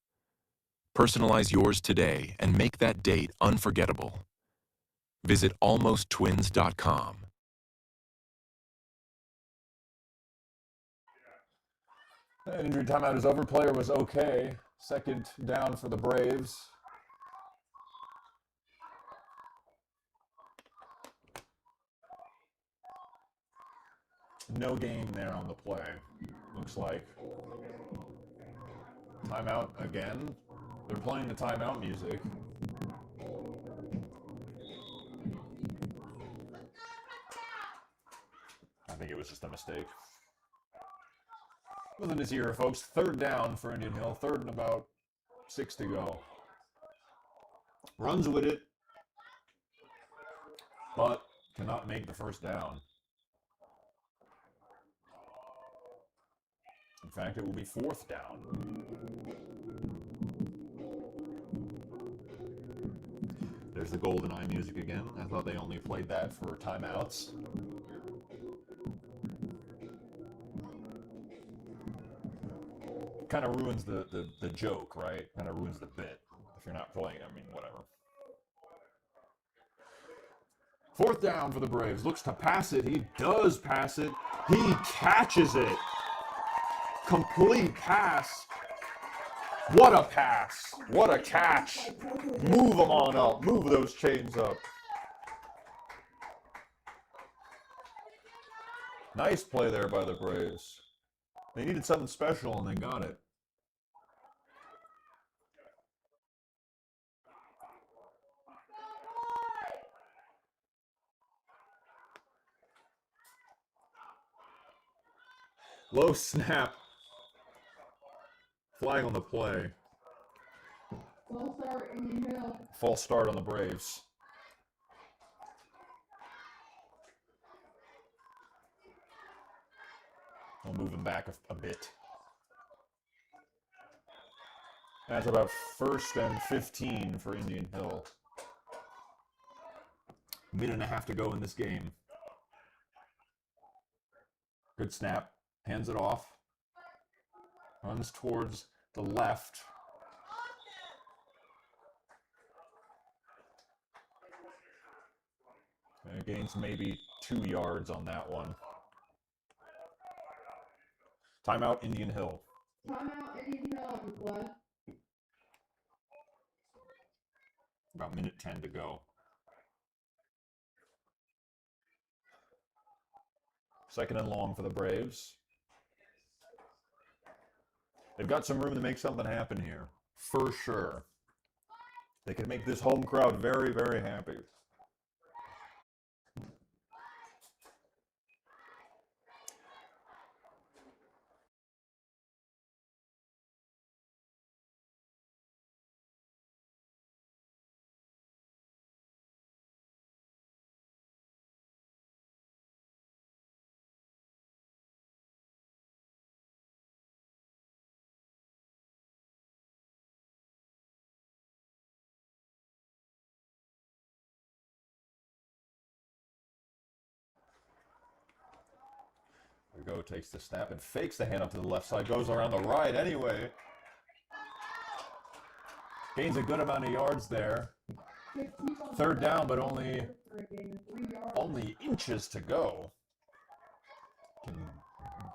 J: Personalize yours today and make that date unforgettable. Visit almosttwins.com.
C: And injury timeout is over. Player was okay. 2nd down for the Braves. No gain there on the play, looks like. Timeout again. They're playing the timeout music. I think it was just a mistake. Nothing to see here, folks. 3rd down for Indian Hill. 3rd and about 6 to go. Runs with it, but cannot make the 1st down. In fact, it will be 4th down. There's the GoldenEye music again. I thought they only played that for timeouts. Kind of ruins the joke, right? Kind of ruins the bit if you're not playing. I mean, whatever. 4th down for the Braves. Looks to pass it. He does pass it. He catches it. Complete pass. What a pass. What a catch. Move them on up. Move those chains up. Nice play there by the Braves. They needed something special and they got it. Low snap. Flag on the play.
G: False start, Indian Hill.
C: False start on the Braves. We'll move him back a bit. That's about 1st and 15 for Indian Hill. Minute and a half to go in this game. Good snap. Hands it off. Runs towards the left. And gains maybe 2 yards on that one. Timeout, Indian Hill.
G: Timeout, Indian Hill, play.
C: About minute 10 to go. Second and long for the Braves. They've got some room to make something happen here, for sure. They can make this home crowd very, very happy. There we go, takes the snap and fakes the hand up to the left side, goes around the right anyway. Gains a good amount of yards there. 3rd down, but only inches to go. Can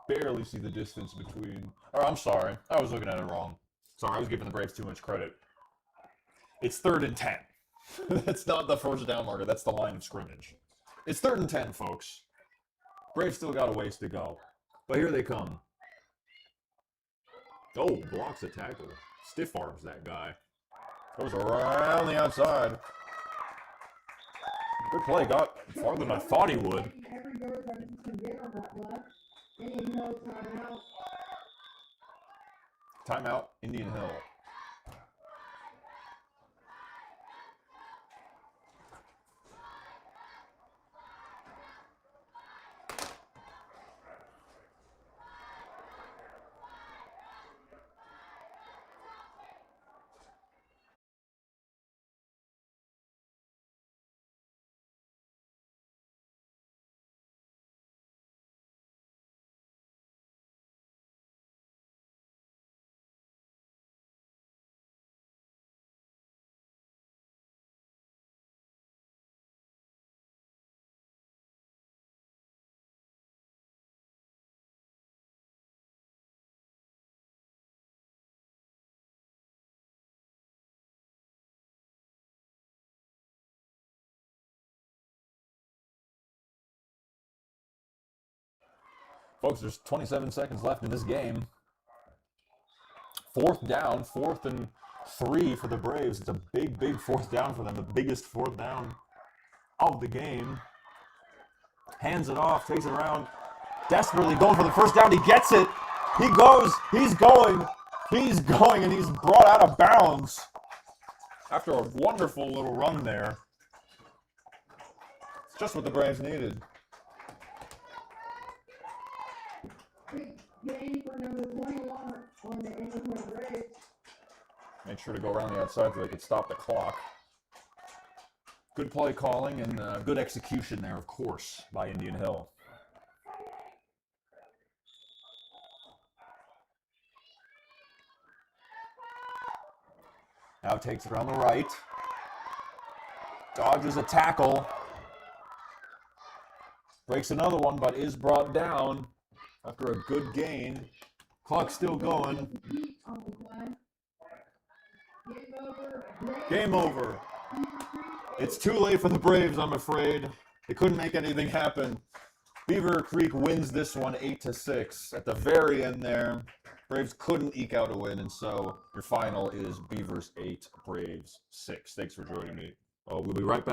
C: barely see the distance between. Oh, I'm sorry, I was looking at it wrong. Sorry, I was giving the Braves too much credit. It's 3rd and 10. That's not the 1st down marker, that's the line of scrimmage. It's 3rd and 10, folks. Braves still got a ways to go. But here they come. Oh, blocks a tackle. Stiff arms that guy. Goes around the outside. Good play. Got farther than I thought he would.
G: Every yard that he can get on that left. Indian Hill timeout.
C: Timeout, Indian Hill. Folks, there's 27 seconds left in this game. 4th down, 4th and 3 for the Braves. It's a big, big 4th down for them. The biggest 4th down of the game. Hands it off, takes it around. Desperately going for the 1st down. He gets it. He goes. He's going. He's going, and he's brought out of bounds after a wonderful little run there. It's just what the Braves needed.
G: Game for number 21 on the Indian Hill Braves.
C: Make sure to go around the outside so they could stop the clock. Good play calling and good execution there, of course, by Indian Hill. Now takes it around the right. Dodges a tackle. Breaks another one, but is brought down after a good gain. Clock's still going. Game over. It's too late for the Braves, I'm afraid. They couldn't make anything happen. Beavercreek wins this one 8-6. At the very end there, Braves couldn't eke out a win, and so your final is Beavers 8, Braves 6. Thanks for joining me. We'll be right back.